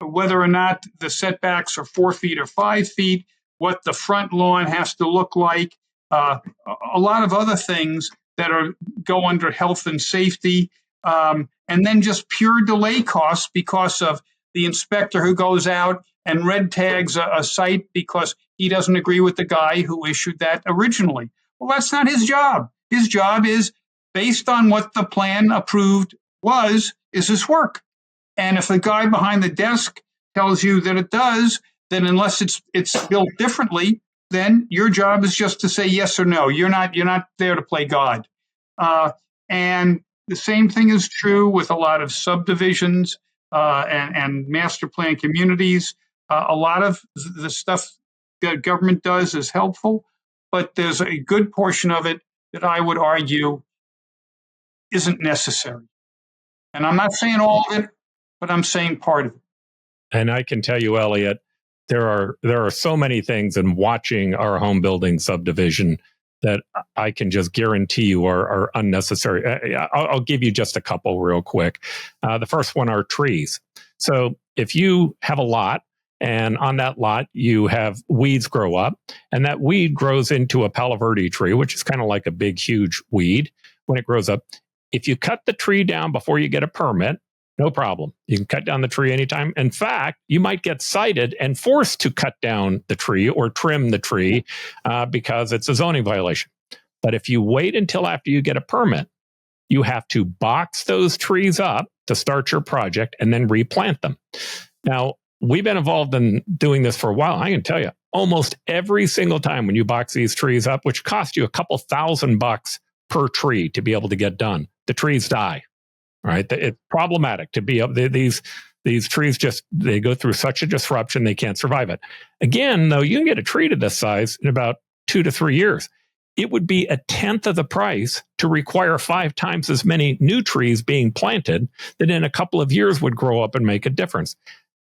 whether or not the setbacks are 4 feet or 5 feet, what the front lawn has to look like, a lot of other things that go under health and safety, and then just pure delay costs because of the inspector who goes out and red tags a site because he doesn't agree with the guy who issued that originally. Well, that's not his job. His job is, based on what the plan approved is this work? And if the guy behind the desk tells you that it does, then unless it's built differently, then your job is just to say yes or no. You're not there to play God. And the same thing is true with a lot of subdivisions and master plan communities. A lot of the stuff that government does is helpful, but there's a good portion of it that I would argue isn't necessary. And I'm not saying all of it, but I'm saying part of it. And I can tell you, Elliott, there are so many things in watching our home building subdivision that I can just guarantee you are unnecessary. I'll give you just a couple real quick. The first one are trees. So if you have a lot, and on that lot, you have weeds grow up, and that weed grows into a Palo Verde tree, which is kind of like a big, huge weed when it grows up. If you cut the tree down before you get a permit, no problem. You can cut down the tree anytime. In fact, you might get cited and forced to cut down the tree or trim the tree because it's a zoning violation. But if you wait until after you get a permit, you have to box those trees up to start your project and then replant them. Now, we've been involved in doing this for a while. I can tell you, almost every single time when you box these trees up, which cost you a couple $1,000 per tree to be able to get done, the trees die. Right? It's problematic to be up. These trees they go through such a disruption, they can't survive it. Again, though, you can get a tree to this size in about 2 to 3 years. It would be 1/10 of the price to require 5 times as many new trees being planted that in a couple of years would grow up and make a difference.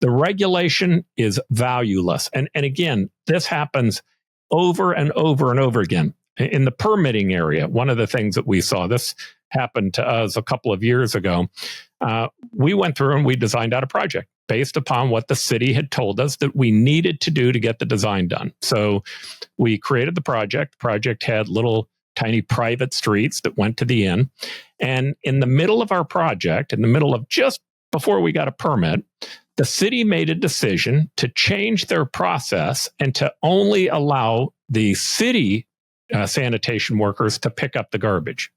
The regulation is valueless. And again, this happens over and over and over again. In the permitting area, one of the things that we saw, this happened to us a couple of years ago. We went through and we designed out a project based upon what the city had told us that we needed to do to get the design done. So we created the project. The project had little tiny private streets that went to the inn. And in the middle of our project, in the middle of just before we got a permit, the city made a decision to change their process and to only allow the city sanitation workers to pick up the garbage.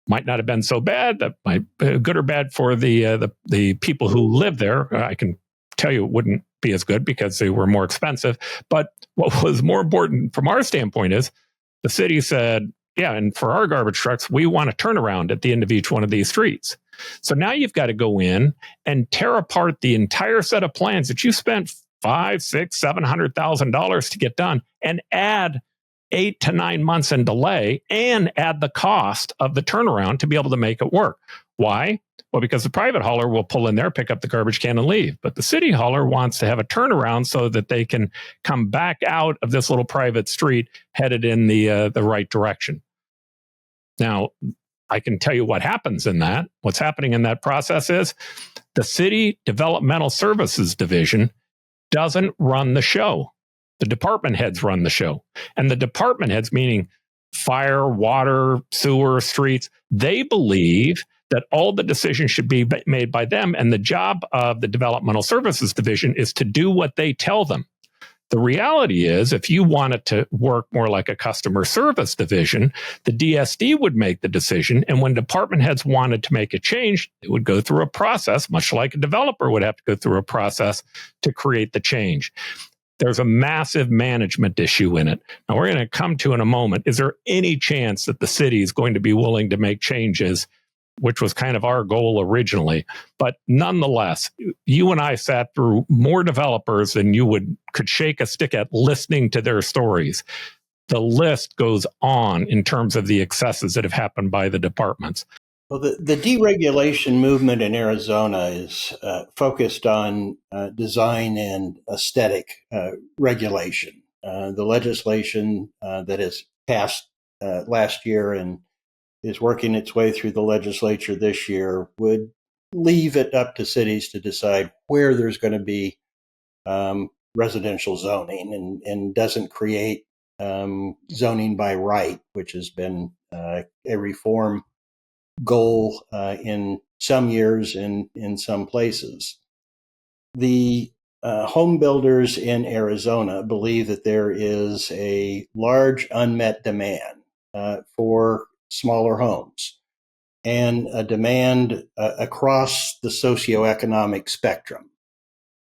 Might not have been so bad. That might be good or bad for the people who live there. I can tell you it wouldn't be as good because they were more expensive. But what was more important from our standpoint is the city said, yeah, and for our garbage trucks, we want a turnaround at the end of each one of these streets. So now you've got to go in and tear apart the entire set of plans that you spent $500,000, $600,000, $700,000 to get done, and add 8 to 9 months in delay, and add the cost of the turnaround to be able to make it work. Why? Well, because the private hauler will pull in there, pick up the garbage can, and leave. But the city hauler wants to have a turnaround so that they can come back out of this little private street headed in the right direction. Now, I can tell you what happens in that. What's happening in that process is the City Developmental Services Division doesn't run the show. The department heads run the show. And the department heads, meaning fire, water, sewer, streets, they believe that all the decisions should be made by them. And the job of the Developmental Services Division is to do what they tell them. The reality is, if you want it to work more like a customer service division, the DSD would make the decision. And when department heads wanted to make a change, it would go through a process, much like a developer would have to go through a process to create the change. There's a massive management issue in it. Now, we're going to come to in a moment. Is there any chance that the city is going to be willing to make changes, which was kind of our goal originally? But nonetheless, you and I sat through more developers than you could shake a stick at listening to their stories. The list goes on in terms of the excesses that have happened by the departments. Well, the deregulation movement in Arizona is focused on design and aesthetic regulation. The legislation that is passed last year and is working its way through the legislature this year would leave it up to cities to decide where there's going to be residential zoning, and doesn't create zoning by right, which has been a reform goal in some years and in some places. The home builders in Arizona believe that there is a large unmet demand for smaller homes, and a demand across the socioeconomic spectrum.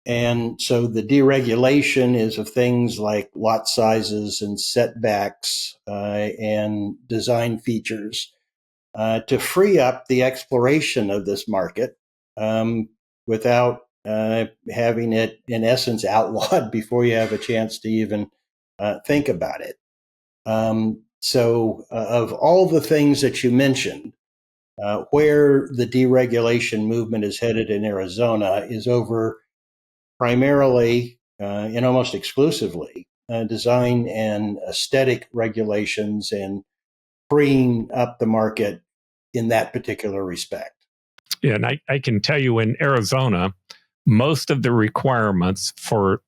And so the deregulation is of things like lot sizes and setbacks and design features to free up the exploration of this market without having it, in essence, outlawed before you have a chance to even think about it. So of all the things that you mentioned, where the deregulation movement is headed in Arizona is over primarily and almost exclusively design and aesthetic regulations, and freeing up the market in that particular respect. Yeah, and I can tell you in Arizona, most of the requirements for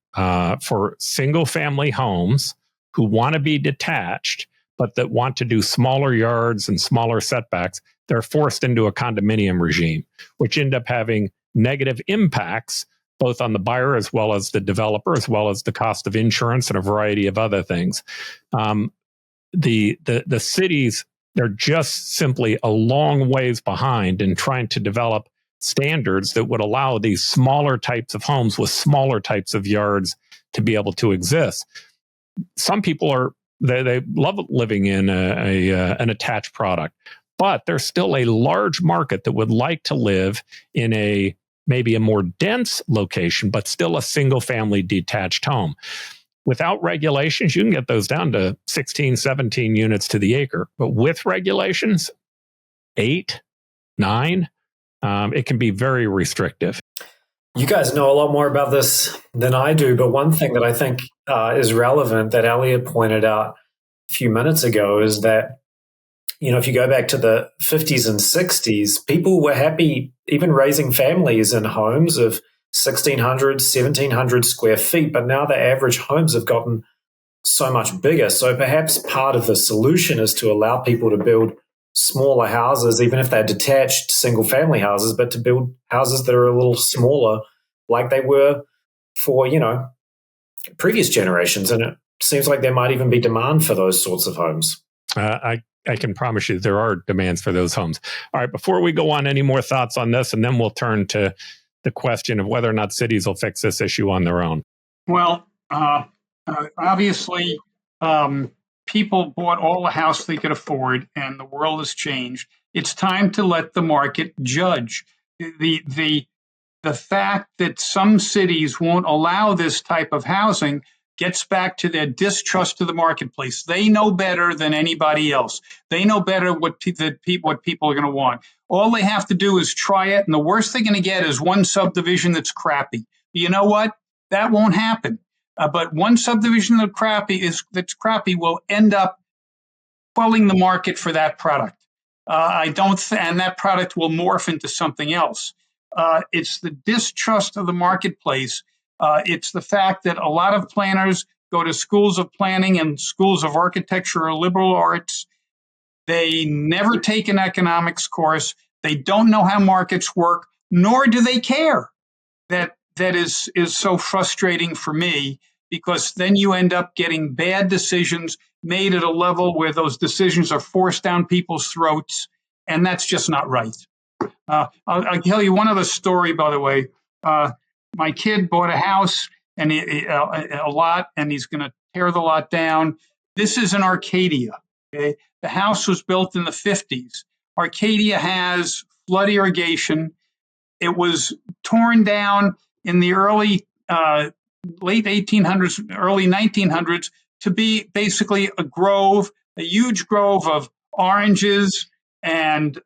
single-family homes who want to be detached, but that want to do smaller yards and smaller setbacks, they're forced into a condominium regime, which end up having negative impacts both on the buyer as well as the developer, as well as the cost of insurance and a variety of other things. The cities, they're just simply a long ways behind in trying to develop standards that would allow these smaller types of homes with smaller types of yards to be able to exist. Some people they love living in an attached product, but there's still a large market that would like to live in maybe a more dense location, but still a single family detached home. Without regulations, you can get those down to 16, 17 units to the acre. But with regulations, 8, 9, it can be very restrictive. You guys know a lot more about this than I do, but one thing that I think is relevant that Elliott pointed out a few minutes ago is that, if you go back to the 50s and 60s, people were happy even raising families in homes of 1,600, 1,700 square feet, but now the average homes have gotten so much bigger. So perhaps part of the solution is to allow people to build smaller houses, even if they're detached single-family houses, but to build houses that are a little smaller like they were for, previous generations. And it seems like there might even be demand for those sorts of homes. I can promise you there are demands for those homes. All right, before we go on, any more thoughts on this? And then we'll turn to the question of whether or not cities will fix this issue on their own. Well, obviously, people bought all the house they could afford, and the world has changed. It's time to let the market judge. The fact that some cities won't allow this type of housing gets back to their distrust of the marketplace. They know better than anybody else. They know better what people are going to want. All they have to do is try it, and the worst they're going to get is one subdivision that's crappy. You know what? That won't happen. But one subdivision that's crappy will end up quelling the market for that product. And that product will morph into something else. It's the distrust of the marketplace. It's the fact that a lot of planners go to schools of planning and schools of architecture or liberal arts. They never take an economics course. They don't know how markets work, nor do they care. That is so frustrating for me, because then you end up getting bad decisions made at a level where those decisions are forced down people's throats, and that's just not right. I'll tell you one other story, by the way. My kid bought a house and a lot, and he's going to tear the lot down. This is in Arcadia. Okay, the house was built in the 50s. Arcadia has flood irrigation. It was torn down in the late 1800s, early 1900s to be basically a huge grove of oranges and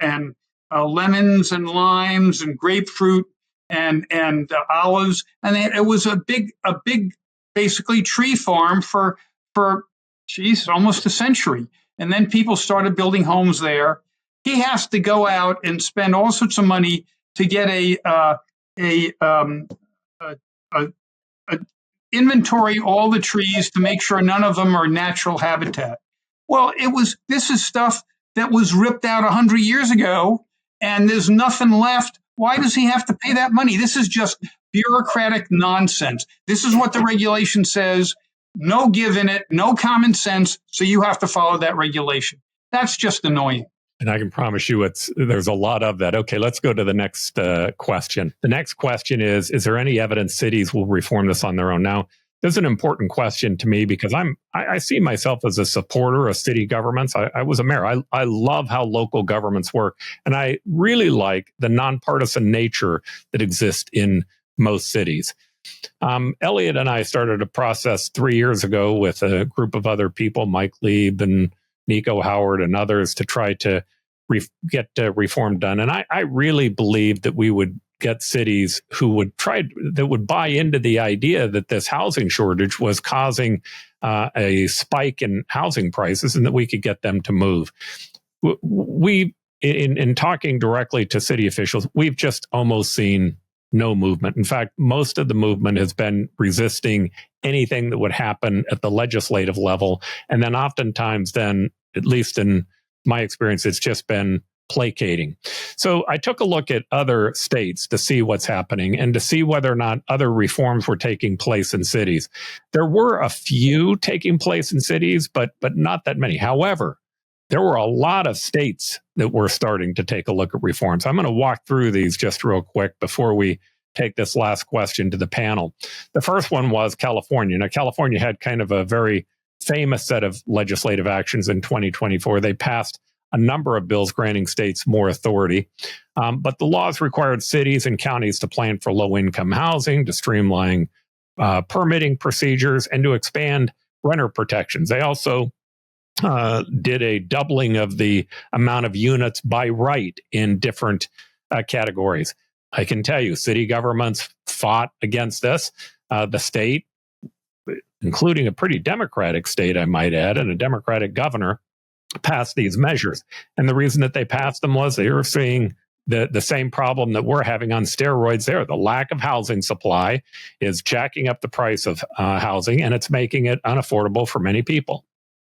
lemons and limes and grapefruit and olives, and it was a big basically tree farm for almost a century. And then people started building homes there. He has to go out and spend all sorts of money to get inventory all the trees to make sure none of them are natural habitat. Well, this is stuff that was ripped out 100 years ago, and there's nothing left. Why does he have to pay that money? This is just bureaucratic nonsense. This is what the regulation says. No give in it, no common sense, so you have to follow that regulation. That's just annoying. And I can promise you there's a lot of that. Okay, let's go to the next question. The next question is there any evidence cities will reform this on their own? Now, this is an important question to me because I see myself as a supporter of city governments. I was a mayor. I love how local governments work. And I really like the nonpartisan nature that exists in most cities. Elliott and I started a process 3 years ago with a group of other people, Mike Lieb and Nico Howard and others, to try to get reform done. And I really believe that we would get cities that would buy into the idea that this housing shortage was causing a spike in housing prices, and that we could get them to move. In talking directly to city officials, we've just almost seen no movement. In fact, most of the movement has been resisting anything that would happen at the legislative level. And then oftentimes at least in my experience, it's just been placating. So I took a look at other states to see what's happening and to see whether or not other reforms were taking place in cities. There were a few taking place in cities, but not that many. However, there were a lot of states that were starting to take a look at reforms. I'm going to walk through these just real quick before we take this last question to the panel. The first one was California. Now, California had kind of a very famous set of legislative actions in 2024. They passed a number of bills granting states more authority, but the laws required cities and counties to plan for low-income housing, to streamline permitting procedures, and to expand renter protections. They also did a doubling of the amount of units by right in different categories. I can tell you, city governments fought against this. The state, including a pretty Democratic state, I might add, and a Democratic governor, passed these measures. And the reason that they passed them was they were seeing the same problem that we're having on steroids there. The lack of housing supply is jacking up the price of housing, and it's making it unaffordable for many people.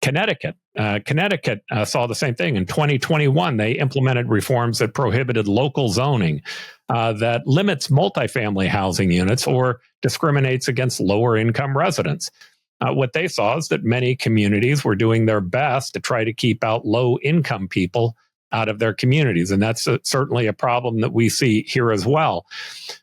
Connecticut saw the same thing. In 2021, they implemented reforms that prohibited local zoning that limits multifamily housing units or discriminates against lower income residents. What they saw is that many communities were doing their best to try to keep out low income people out of their communities. And that's certainly a problem that we see here as well.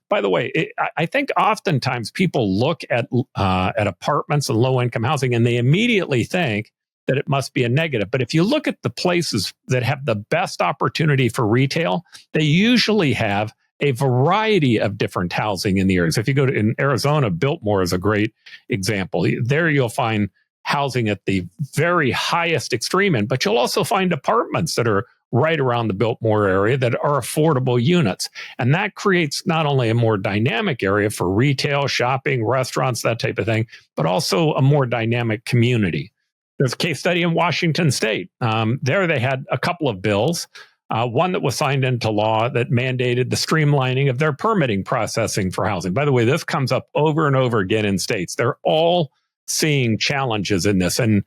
By the way, I think oftentimes people look at apartments and low income housing and they immediately think that it must be a negative. But if you look at the places that have the best opportunity for retail, they usually have a variety of different housing in the areas. If you go to in Arizona, Biltmore is a great example. There you'll find housing at the very highest extreme end, but you'll also find apartments that are right around the Biltmore area that are affordable units. And that creates not only a more dynamic area for retail, shopping, restaurants, that type of thing, but also a more dynamic community. There's a case study in Washington State. There they had a couple of bills. One that was signed into law that mandated the streamlining of their permitting processing for housing. By the way, this comes up over and over again in states. They're all seeing challenges in this. And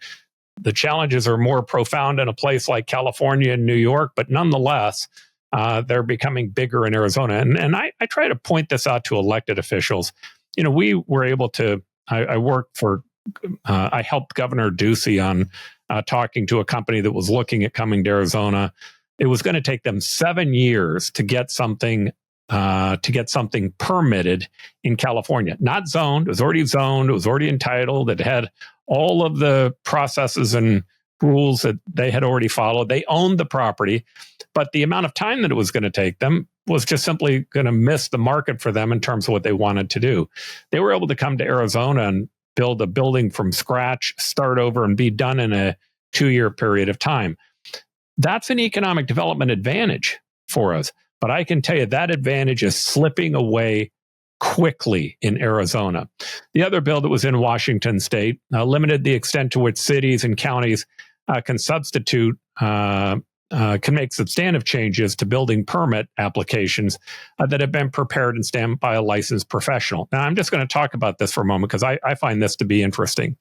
the challenges are more profound in a place like California and New York, but nonetheless, they're becoming bigger in Arizona. And I try to point this out to elected officials. You know, we were able to, I worked for, I helped Governor Ducey on talking to a company that was looking at coming to Arizona. It was going to take them 7 years to get something permitted in California. Not zoned. It was already zoned. It was already entitled. It had all of the processes and rules that they had already followed. They owned the property, but the amount of time that it was going to take them was just simply going to miss the market for them in terms of what they wanted to do. They were able to come to Arizona and build a building from scratch, start over, and be done in a 2-year period of time. That's an economic development advantage for us. But I can tell you that advantage is slipping away quickly in Arizona. The other bill that was in Washington State limited the extent to which cities and counties can make substantive changes to building permit applications that have been prepared and stamped by a licensed professional. Now, I'm just going to talk about this for a moment because I find this to be interesting.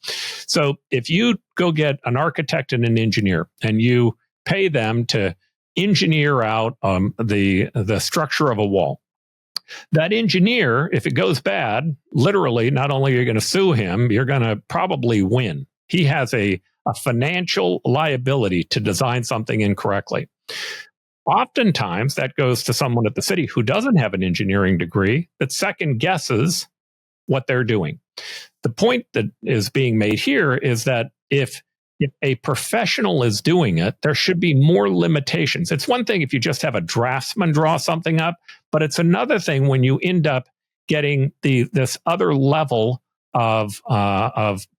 So if you go get an architect and an engineer and you pay them to engineer out the structure of a wall. That engineer, if it goes bad, literally, not only are you going to sue him, you're going to probably win. He has a financial liability to design something incorrectly. Oftentimes, that goes to someone at the city who doesn't have an engineering degree that second guesses what they're doing. The point that is being made here is that if a professional is doing it, there should be more limitations. It's one thing if you just have a draftsman draw something up, but it's another thing when you end up getting this other level of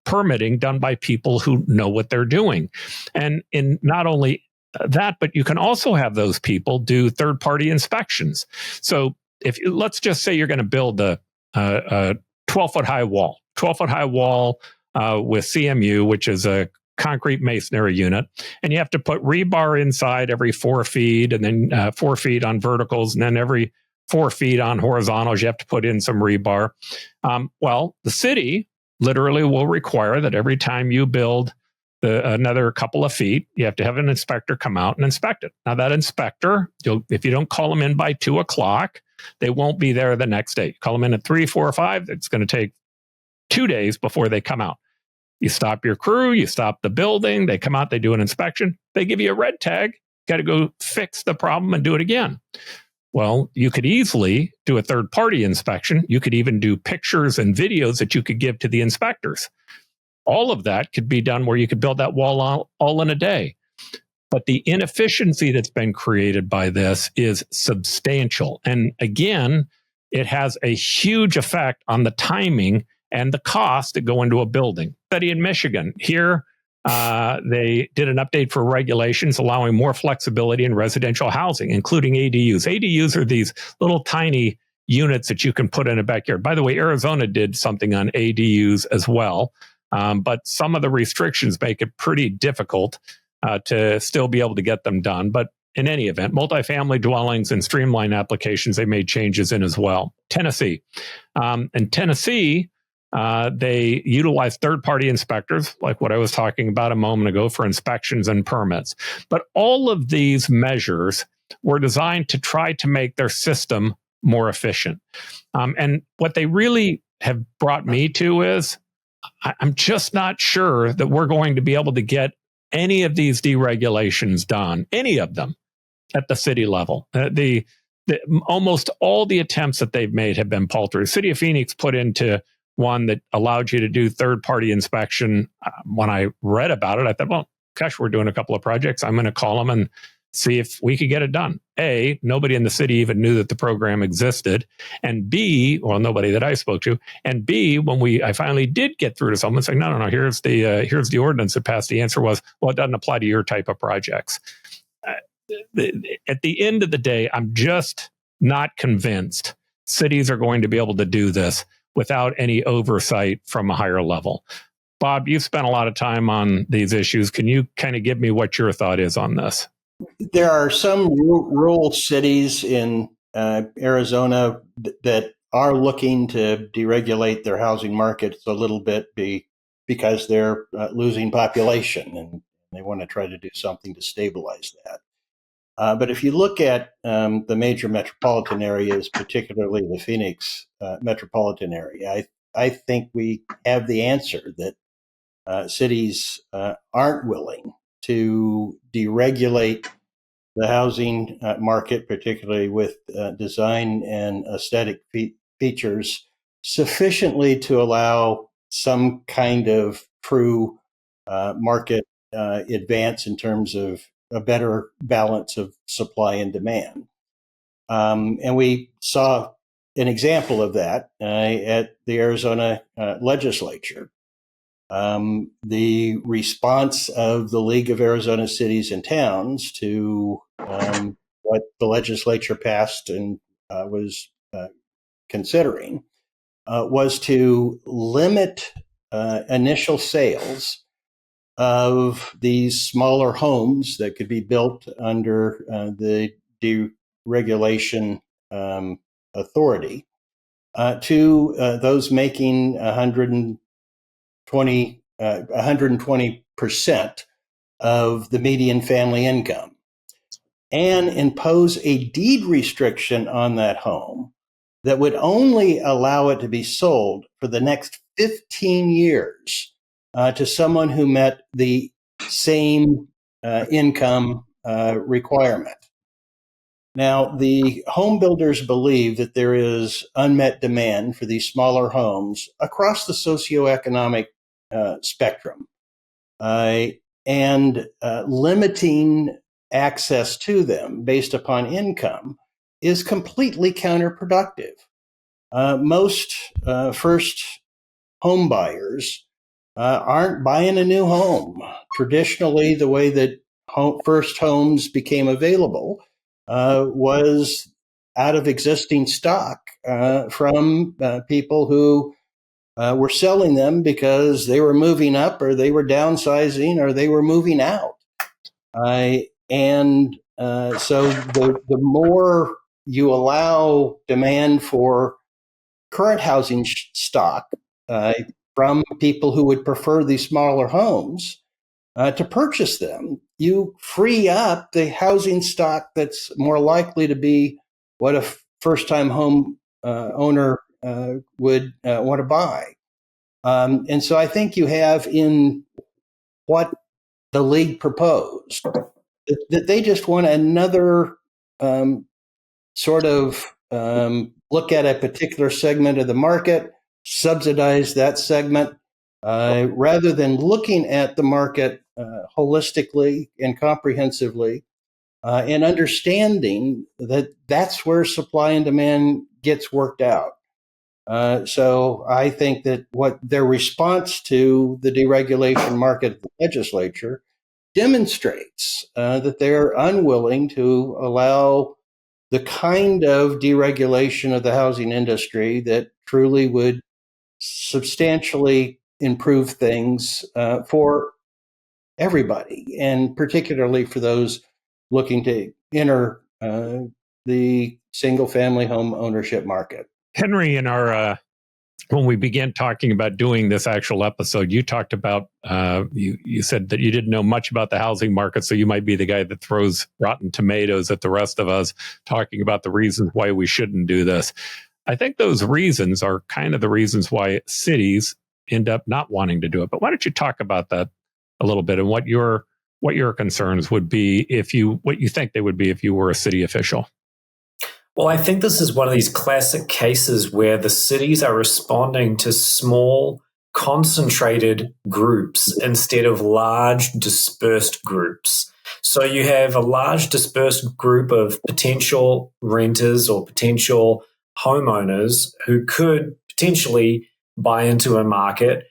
permitting done by people who know what they're doing. And in not only that, but you can also have those people do third-party inspections. So let's just say you're going to build a 12-foot high wall, with CMU, which is a concrete masonry unit, and you have to put rebar inside every 4 feet, and then 4 feet on verticals, and then every 4 feet on horizontals, you have to put in some rebar. Well, the city literally will require that every time you build another couple of feet, you have to have an inspector come out and inspect it. Now, that inspector, if you don't call them in by 2 o'clock, they won't be there the next day. You call them in at 3, 4, or 5, it's going to take 2 days before they come out. You stop your crew, you stop the building, they come out, they do an inspection, they give you a red tag, got to go fix the problem and do it again. Well, you could easily do a third-party inspection. You could even do pictures and videos that you could give to the inspectors. All of that could be done where you could build that wall all in a day. But the inefficiency that's been created by this is substantial. And again, it has a huge effect on the timing and the cost that go into a building. Study in Michigan. Here, they did an update for regulations allowing more flexibility in residential housing, including ADUs. ADUs are these little tiny units that you can put in a backyard. By the way, Arizona did something on ADUs as well, but some of the restrictions make it pretty difficult to still be able to get them done. But in any event, multifamily dwellings and streamlined applications, they made changes in as well. Tennessee. In Tennessee, they utilize third-party inspectors, like what I was talking about a moment ago, for inspections and permits. But all of these measures were designed to try to make their system more efficient. And what they really have brought me to is, I'm just not sure that we're going to be able to get any of these deregulations done, any of them, at the city level. Almost all the attempts that they've made have been paltry. The city of Phoenix put into one that allowed you to do third-party inspection. When I read about it, I thought, well, gosh, we're doing a couple of projects. I'm going to call them and see if we could get it done. A, nobody in the city even knew that the program existed. And B, well, nobody that I spoke to. And B, when I finally did get through to someone saying, no, here's the ordinance that passed. The answer was, well, it doesn't apply to your type of projects. At the end of the day, I'm just not convinced cities are going to be able to do this without any oversight from a higher level. Bob, you've spent a lot of time on these issues. Can you kind of give me what your thought is on this? There are some rural cities in Arizona that are looking to deregulate their housing markets a little bit because they're losing population, and they want to try to do something to stabilize that. But if you look at the major metropolitan areas, particularly the Phoenix metropolitan area, I think we have the answer that cities aren't willing to deregulate the housing market, particularly with design and aesthetic features, sufficiently to allow some kind of true market advance in terms of a better balance of supply and demand. And we saw an example of that at the Arizona legislature. The response of the League of Arizona Cities and Towns to what the legislature passed and was considering was to limit initial sales of these smaller homes that could be built under the deregulation authority to those making 120% of the median family income, and impose a deed restriction on that home that would only allow it to be sold for the next 15 years to someone who met the same income requirement. Now, the home builders believe that there is unmet demand for these smaller homes across the socioeconomic spectrum, and limiting access to them based upon income is completely counterproductive. Most first home buyers aren't buying a new home. Traditionally, the way that first homes became available was out of existing stock from people who were selling them because they were moving up, or they were downsizing, or they were moving out. So the more you allow demand for current housing stock from people who would prefer these smaller homes to purchase them, you free up the housing stock that's more likely to be what a first-time home owner would want to buy. And so I think you have in what the league proposed that they just want another sort of look at a particular segment of the market, subsidize that segment, rather than looking at the market holistically and comprehensively, and understanding that that's where supply and demand gets worked out. So I think that what their response to the deregulation market of the legislature demonstrates that they're unwilling to allow the kind of deregulation of the housing industry that truly would substantially improve things for everybody, and particularly for those looking to enter the single-family home ownership market. Henry, in our when we began talking about doing this actual episode, you talked about you said that you didn't know much about the housing market, so you might be the guy that throws rotten tomatoes at the rest of us, talking about the reasons why we shouldn't do this. I think those reasons are kind of the reasons why cities end up not wanting to do it. But why don't you talk about that a little bit, and what your concerns would be what you think they would be if you were a city official? Well, I think this is one of these classic cases where the cities are responding to small, concentrated groups instead of large, dispersed groups. So you have a large, dispersed group of potential renters or potential homeowners who could potentially buy into a market,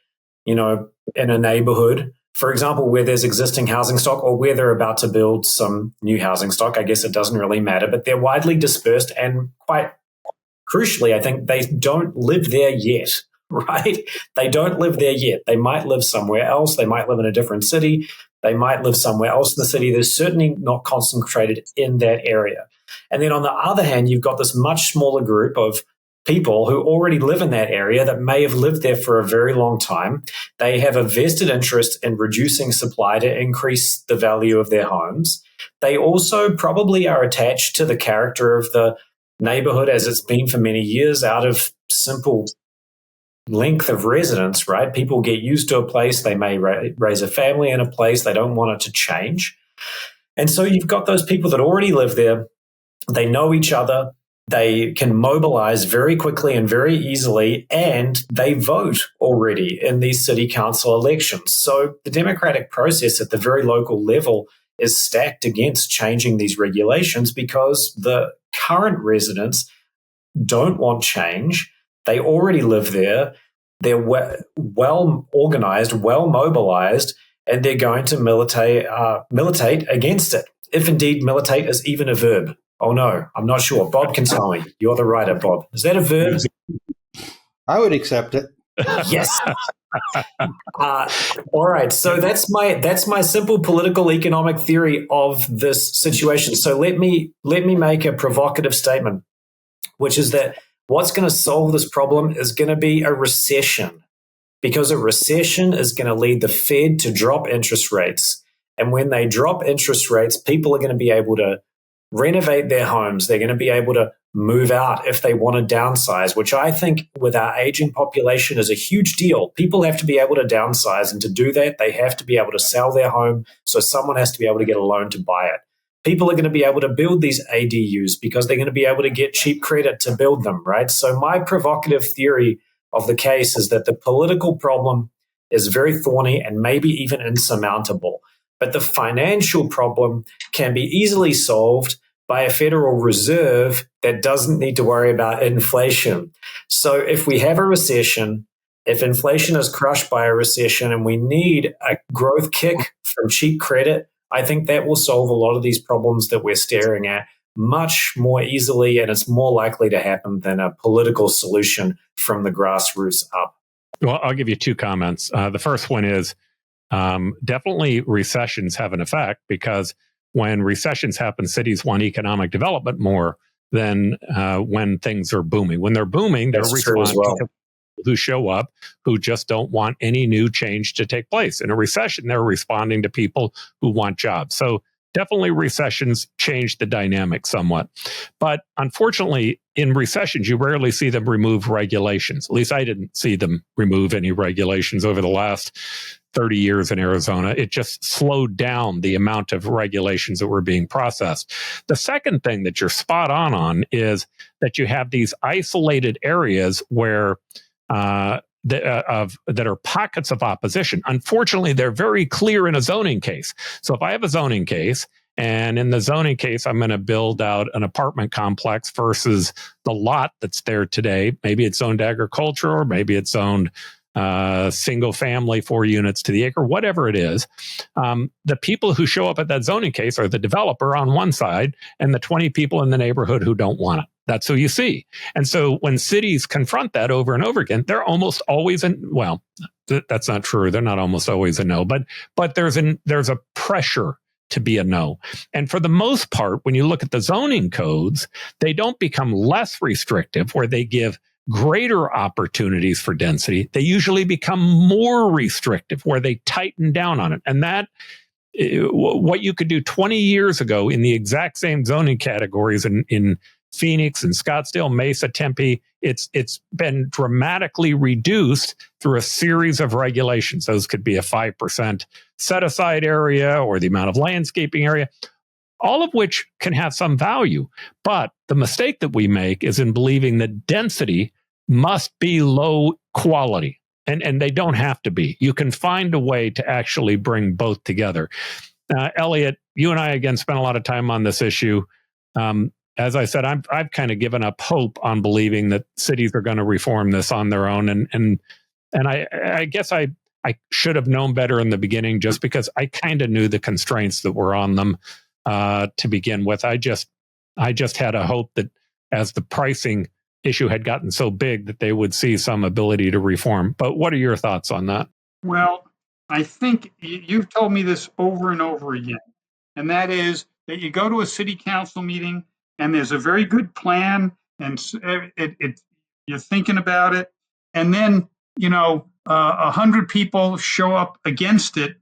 in a neighborhood, for example, where there's existing housing stock or where they're about to build some new housing stock. I guess it doesn't really matter, but they're widely dispersed, and quite crucially, I think they don't live there yet, right? They don't live there yet. They might live somewhere else. They might live in a different city. They might live somewhere else in the city. They're certainly not concentrated in that area. And then on the other hand, you've got this much smaller group of people who already live in that area that may have lived there for a very long time. They have a vested interest in reducing supply to increase the value of their homes. They also probably are attached to the character of the neighborhood as it's been for many years out of simple length of residence, right? People get used to a place. They may raise a family in a place. They don't want it to change. And so you've got those people that already live there. They know each other. They can mobilize very quickly and very easily, and they vote already in these city council elections. So the democratic process at the very local level is stacked against changing these regulations because the current residents don't want change. They already live there. They're well organized, well mobilized, and they're going to militate against it, if indeed militate is even a verb. Oh, no, I'm not sure. Bob can tell me. You're the writer, Bob. Is that a verb? I would accept it. Yes. All right. So that's my simple political economic theory of this situation. So let me make a provocative statement, which is that what's going to solve this problem is going to be a recession, because a recession is going to lead the Fed to drop interest rates. And when they drop interest rates, people are going to be able to renovate their homes. They're going to be able to move out if they want to downsize, which I think with our aging population is a huge deal. People have to be able to downsize, and to do that, they have to be able to sell their home. So someone has to be able to get a loan to buy it. People are going to be able to build these ADUs because they're going to be able to get cheap credit to build them, right? So my provocative theory of the case is that the political problem is very thorny and maybe even insurmountable. But the financial problem can be easily solved by a Federal Reserve that doesn't need to worry about inflation. So if we have a recession, if inflation is crushed by a recession and we need a growth kick from cheap credit, I think that will solve a lot of these problems that we're staring at much more easily, and it's more likely to happen than a political solution from the grassroots up. Well, I'll give you two comments. The first one is, definitely recessions have an effect, because when recessions happen, cities want economic development more than when things are booming. When they're booming, they're responding to people who show up who just don't want any new change to take place. In a recession, they're responding to people who want jobs. So definitely recessions change the dynamic somewhat. But unfortunately, in recessions, you rarely see them remove regulations. At least I didn't see them remove any regulations over the last 30 years in Arizona. It just slowed down the amount of regulations that were being processed. The second thing that you're spot on is that you have these isolated areas where that are pockets of opposition. Unfortunately, they're very clear in a zoning case. So if I have a zoning case, and in the zoning case, I'm going to build out an apartment complex versus the lot that's there today. Maybe it's zoned agriculture, or maybe it's zoned single family, 4 units to the acre, whatever it is. The people who show up at that zoning case are the developer on one side and the 20 people in the neighborhood who don't want it. That's who you see. And so when cities confront that over and over again, they're almost always that's not true. They're not almost always a no, but there's a pressure to be a no. And for the most part, when you look at the zoning codes, they don't become less restrictive where they give greater opportunities for density. They usually become more restrictive where they tighten down on it. And that, what you could do 20 years ago in the exact same zoning categories in Phoenix and Scottsdale, Mesa, Tempe, it's been dramatically reduced through a series of regulations. Those could be a 5% set-aside area or the amount of landscaping area. all of which can have some value. But the mistake that we make is in believing that density must be low quality. And they don't have to be. You can find a way to actually bring both together. Elliott, you and I, again, spent a lot of time on this issue. As I said, I've kind of given up hope on believing that cities are going to reform this on their own. And I guess I should have known better in the beginning, just because I kind of knew the constraints that were on them to begin with. I just had a hope that as the pricing issue had gotten so big that they would see some ability to reform. But what are your thoughts on that? Well, I think you've told me this over and over again, and that is that you go to a city council meeting and there's a very good plan, and you're thinking about it, and then 100 people show up against it,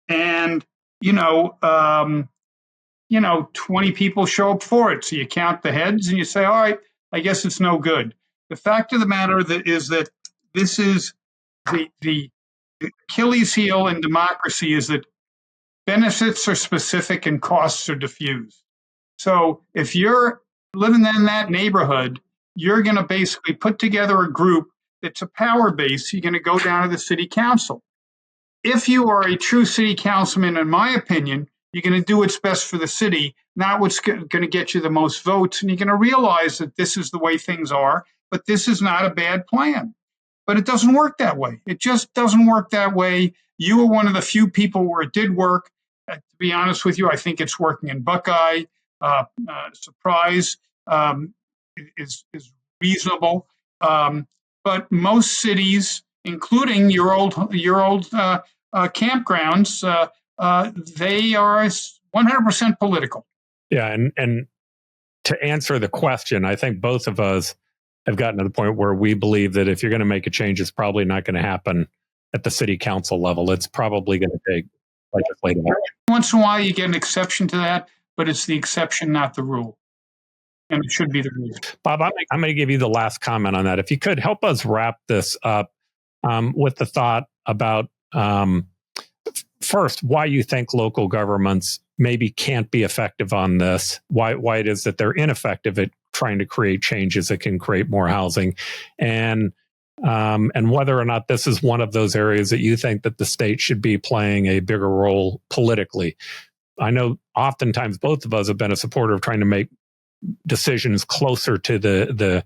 and 20 people show up for it. So you count the heads and you say, all right, I guess it's no good. The fact of the matter is that this is the Achilles heel in democracy, is that benefits are specific and costs are diffuse. So if you're living in that neighborhood, you're going to basically put together a group that's a power base. You're going to go down to the city council. If you are a true city councilman, in my opinion, you're going to do what's best for the city, not what's going to get you the most votes. And you're going to realize that this is the way things are, but this is not a bad plan. But it doesn't work that way. It just doesn't work that way. You were one of the few people where it did work. To be honest with you, I think it's working in Buckeye. Surprise is reasonable. But most cities, including your old campgrounds, they are 100% political. Yeah, and to answer the question, I think both of us have gotten to the point where we believe that if you're going to make a change, it's probably not going to happen at the city council level. It's probably going to take legislative action. Once in a while, you get an exception to that, but it's the exception, not the rule. And it should be the rule. Bob, I'm going to give you the last comment on that. If you could help us wrap this up with the thought about, first, why you think local governments maybe can't be effective on this, why it is that they're ineffective at trying to create changes that can create more housing, and whether or not this is one of those areas that you think that the state should be playing a bigger role politically. I know oftentimes both of us have been a supporter of trying to make decisions closer to the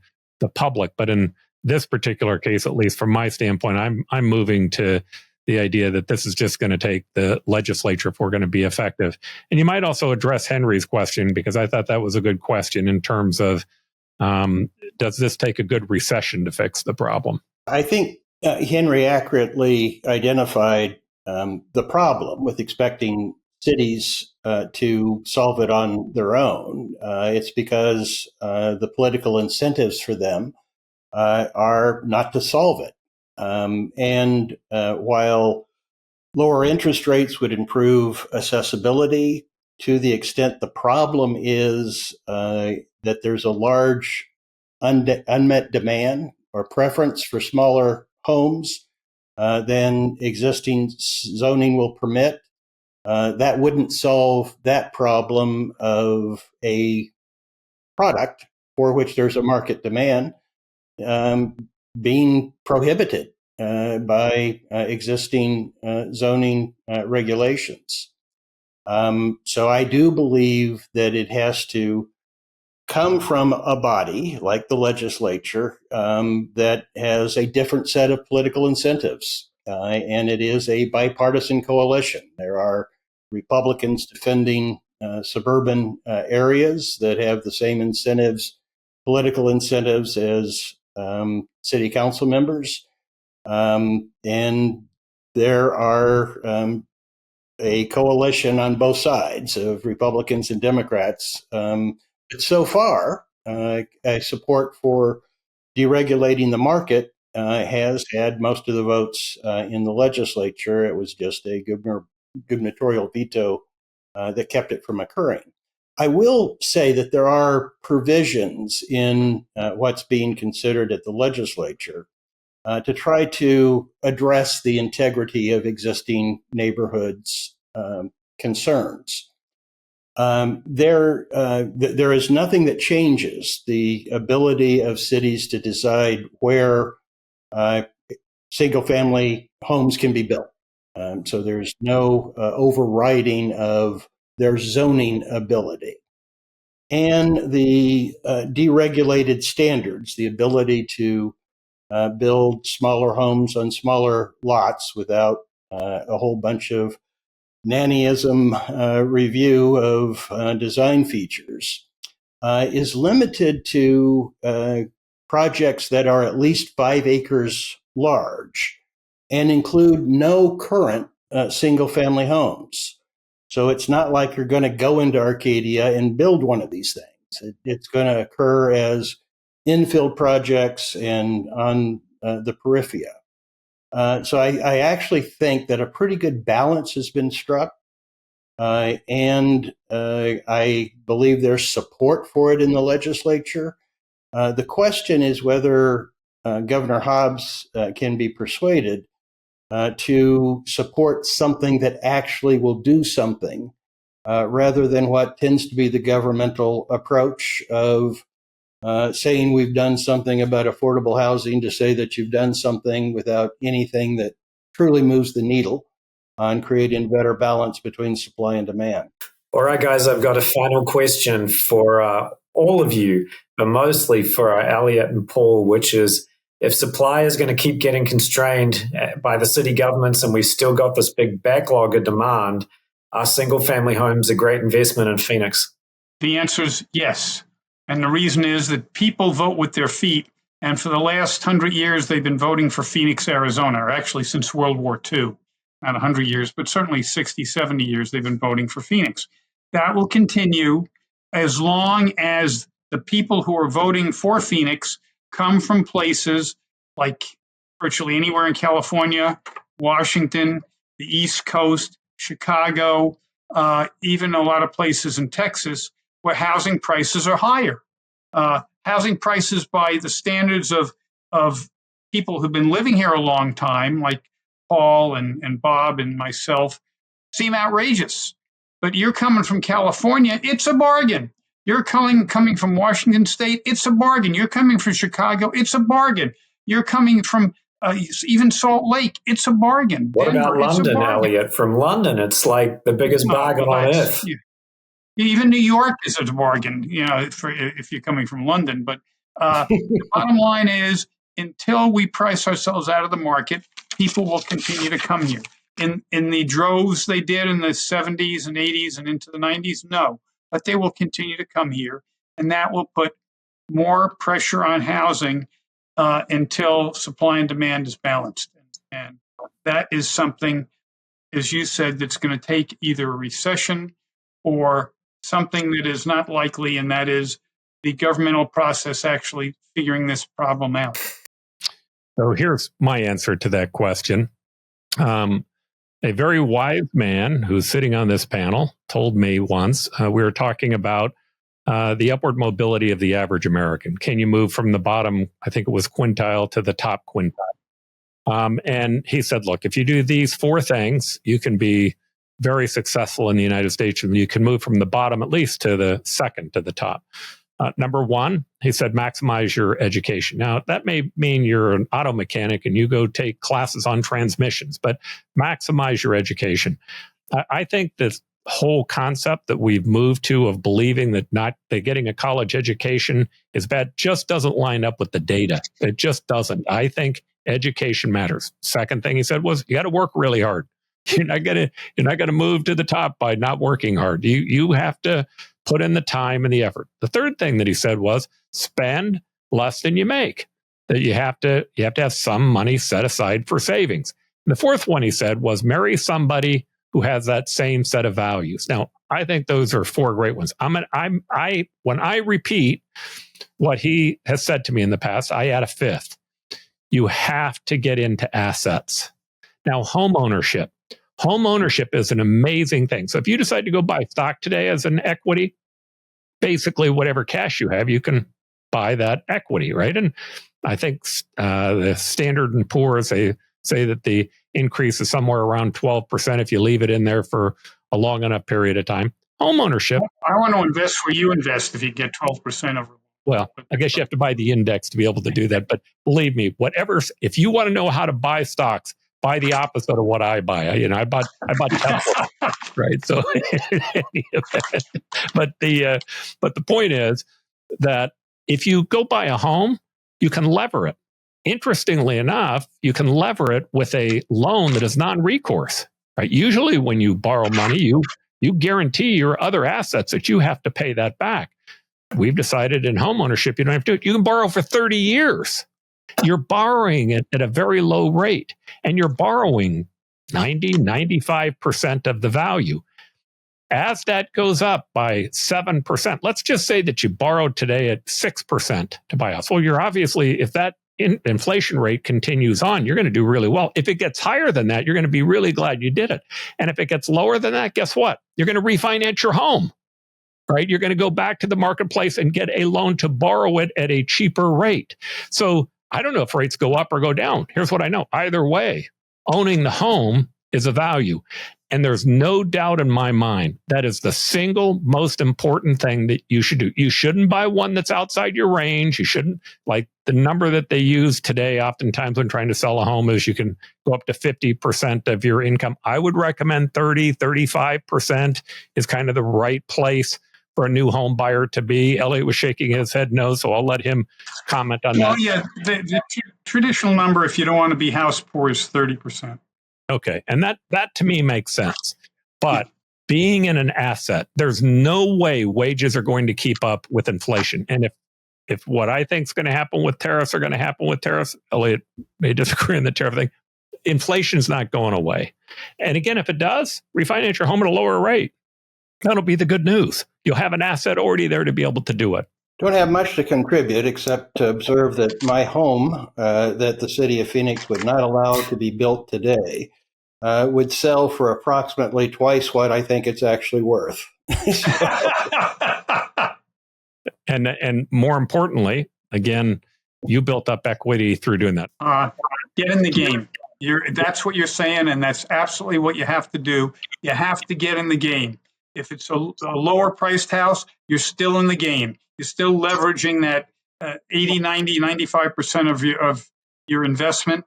public, but in this particular case, at least from my standpoint, I'm moving to the idea that this is just going to take the legislature if we're going to be effective. And you might also address Henry's question, because I thought that was a good question in terms of, does this take a good recession to fix the problem? I think Henry accurately identified the problem with expecting cities to solve it on their own. It's because the political incentives for them are not to solve it. And while lower interest rates would improve accessibility, to the extent the problem is that there's a large unmet demand or preference for smaller homes than existing zoning will permit, that wouldn't solve that problem of a product for which there's a market demand being prohibited by existing zoning regulations. So I do believe that it has to come from a body like the legislature that has a different set of political incentives. And it is a bipartisan coalition. There are Republicans defending suburban areas that have the same incentives, political incentives, as city council members. And there are a coalition on both sides of Republicans and Democrats. But so far, support for deregulating the market has had most of the votes in the legislature. It was just a gubernatorial veto that kept it from occurring. I will say that there are provisions in what's being considered at the legislature to try to address the integrity of existing neighborhoods' concerns. there is nothing that changes the ability of cities to decide where single-family homes can be built. So there's no overriding of their zoning ability. And the deregulated standards, the ability to build smaller homes on smaller lots without a whole bunch of nannyism review of design features, is limited to projects that are at least 5 acres large and include no current single-family homes. So it's not like you're going to go into Arcadia and build one of these things. It's going to occur as infill projects and on the periphery. So I actually think that a pretty good balance has been struck. And I believe there's support for it in the legislature. The question is whether Governor Hobbs can be persuaded to support something that actually will do something, rather than what tends to be the governmental approach of saying we've done something about affordable housing to say that you've done something without anything that truly moves the needle on creating better balance between supply and demand. All right, guys, I've got a final question for all of you, but mostly for Elliott and Paul, which is, if supply is going to keep getting constrained by the city governments and we've still got this big backlog of demand, are single-family homes a great investment in Phoenix? The answer is yes. And the reason is that people vote with their feet. And for the last 100 years, they've been voting for Phoenix, Arizona, or actually since World War II. Not 100 years, but certainly 60, 70 years, they've been voting for Phoenix. That will continue as long as the people who are voting for Phoenix come from places like virtually anywhere in California, Washington, the East Coast, Chicago, even a lot of places in Texas where housing prices are higher. Housing prices by the standards of people who've been living here a long time, like Paul and Bob and myself, seem outrageous. But you're coming from California, it's a bargain. You're coming from Washington State, it's a bargain. You're coming from Chicago, it's a bargain. You're coming from even Salt Lake, it's a bargain. What Denver, about London, Elliott? From London, it's like the biggest bargain on earth. Even New York is a bargain, if you're coming from London. But the bottom line is, until we price ourselves out of the market, people will continue to come here. In the droves they did in the 70s and 80s and into the 90s, no. But they will continue to come here, and that will put more pressure on housing until supply and demand is balanced. And that is something, as you said, that's going to take either a recession or something that is not likely, and that is the governmental process actually figuring this problem out. So here's my answer to that question. A very wise man who's sitting on this panel told me once, we were talking about the upward mobility of the average American. Can you move from the bottom, I think it was quintile, to the top quintile? And he said, look, if you do these 4 things, you can be very successful in the United States, and you can move from the bottom at least to the second to the top. Number 1, he said, maximize your education. Now, that may mean you're an auto mechanic and you go take classes on transmissions, but maximize your education. I think this whole concept that we've moved to of believing that getting a college education is bad just doesn't line up with the data. It just doesn't. I think education matters. Second thing he said was, you got to work really hard. You're not gonna move to the top by not working hard. You have to put in the time and the effort. The third thing that he said was, spend less than you make. That you have to have some money set aside for savings. And the fourth one he said was, marry somebody who has that same set of values. Now, I think those are 4 great ones. When I repeat what he has said to me in the past, I add a 5th. You have to get into assets. Now, home ownership. Home ownership is an amazing thing. So if you decide to go buy stock today as an equity, basically whatever cash you have, you can buy that equity, right? And I think the Standard & Poor's, they say that the increase is somewhere around 12% if you leave it in there for a long enough period of time. Homeownership. I want to invest where you invest if you get 12% over. Well, I guess you have to buy the index to be able to do that. But believe me, if you want to know how to buy stocks, buy the opposite of what I buy. I bought Tesla, right? So, in any event, but the point is that if you go buy a home, you can lever it. Interestingly enough, you can lever it with a loan that is non-recourse. Right? Usually, when you borrow money, you guarantee your other assets that you have to pay that back. We've decided in homeownership, you don't have to do it. You can borrow for 30 years. You're borrowing it at a very low rate, and you're borrowing 95% of the value. As that goes up by 7%, let's just say that you borrowed today at 6% to buy a house. Well, you're obviously, if that inflation rate continues on, you're going to do really well. If it gets higher than that, you're going to be really glad you did it. And if it gets lower than that, guess what? You're going to refinance your home. Right? You're going to go back to the marketplace and get a loan to borrow it at a cheaper rate. So I don't know if rates go up or go down. Here's what I know. Either way, owning the home is a value. And there's no doubt in my mind that is the single most important thing that you should do. You shouldn't buy one that's outside your range. You shouldn't, like the number that they use today, oftentimes when trying to sell a home is you can go up to 50% of your income. I would recommend 35% is kind of the right place for a new home buyer to be. Elliott was shaking his head no, so I'll let him comment on that. Well, yeah, the traditional number, if you don't want to be house poor, is 30%. Okay, and that to me makes sense. But being in an asset, there's no way wages are going to keep up with inflation. And if what I think is going to happen with tariffs are going to happen with tariffs, Elliott may disagree on the tariff thing, inflation's not going away. And again, if it does, refinance your home at a lower rate. That'll be the good news. You'll have an asset already there to be able to do it. Don't have much to contribute except to observe that my home, that the city of Phoenix would not allow to be built today, would sell for approximately twice what I think it's actually worth. And more importantly, again, you built up equity through doing that. Get in the game. That's what you're saying, and that's absolutely what you have to do. You have to get in the game. If it's a lower priced house, you're still in the game. You're still leveraging that 80, 90, 95% of your investment.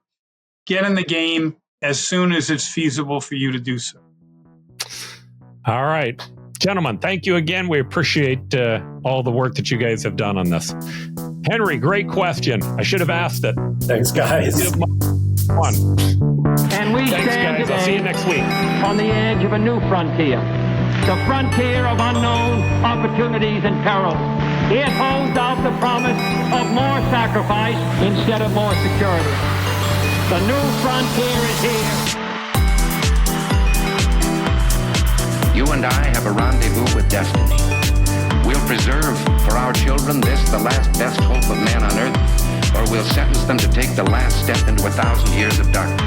Get in the game as soon as it's feasible for you to do so. All right. Gentlemen, thank you again. We appreciate all the work that you guys have done on this. Henry, great question. I should have asked it. Thanks, guys. And we stand guys. I'll see you next week. on the edge of a new frontier. The frontier of unknown opportunities and perils. It holds out the promise of more sacrifice instead of more security. The new frontier is here. You and I have a rendezvous with destiny. We'll preserve for our children this, the last best hope of man on earth, or we'll sentence them to take the last step into 1,000 years of darkness.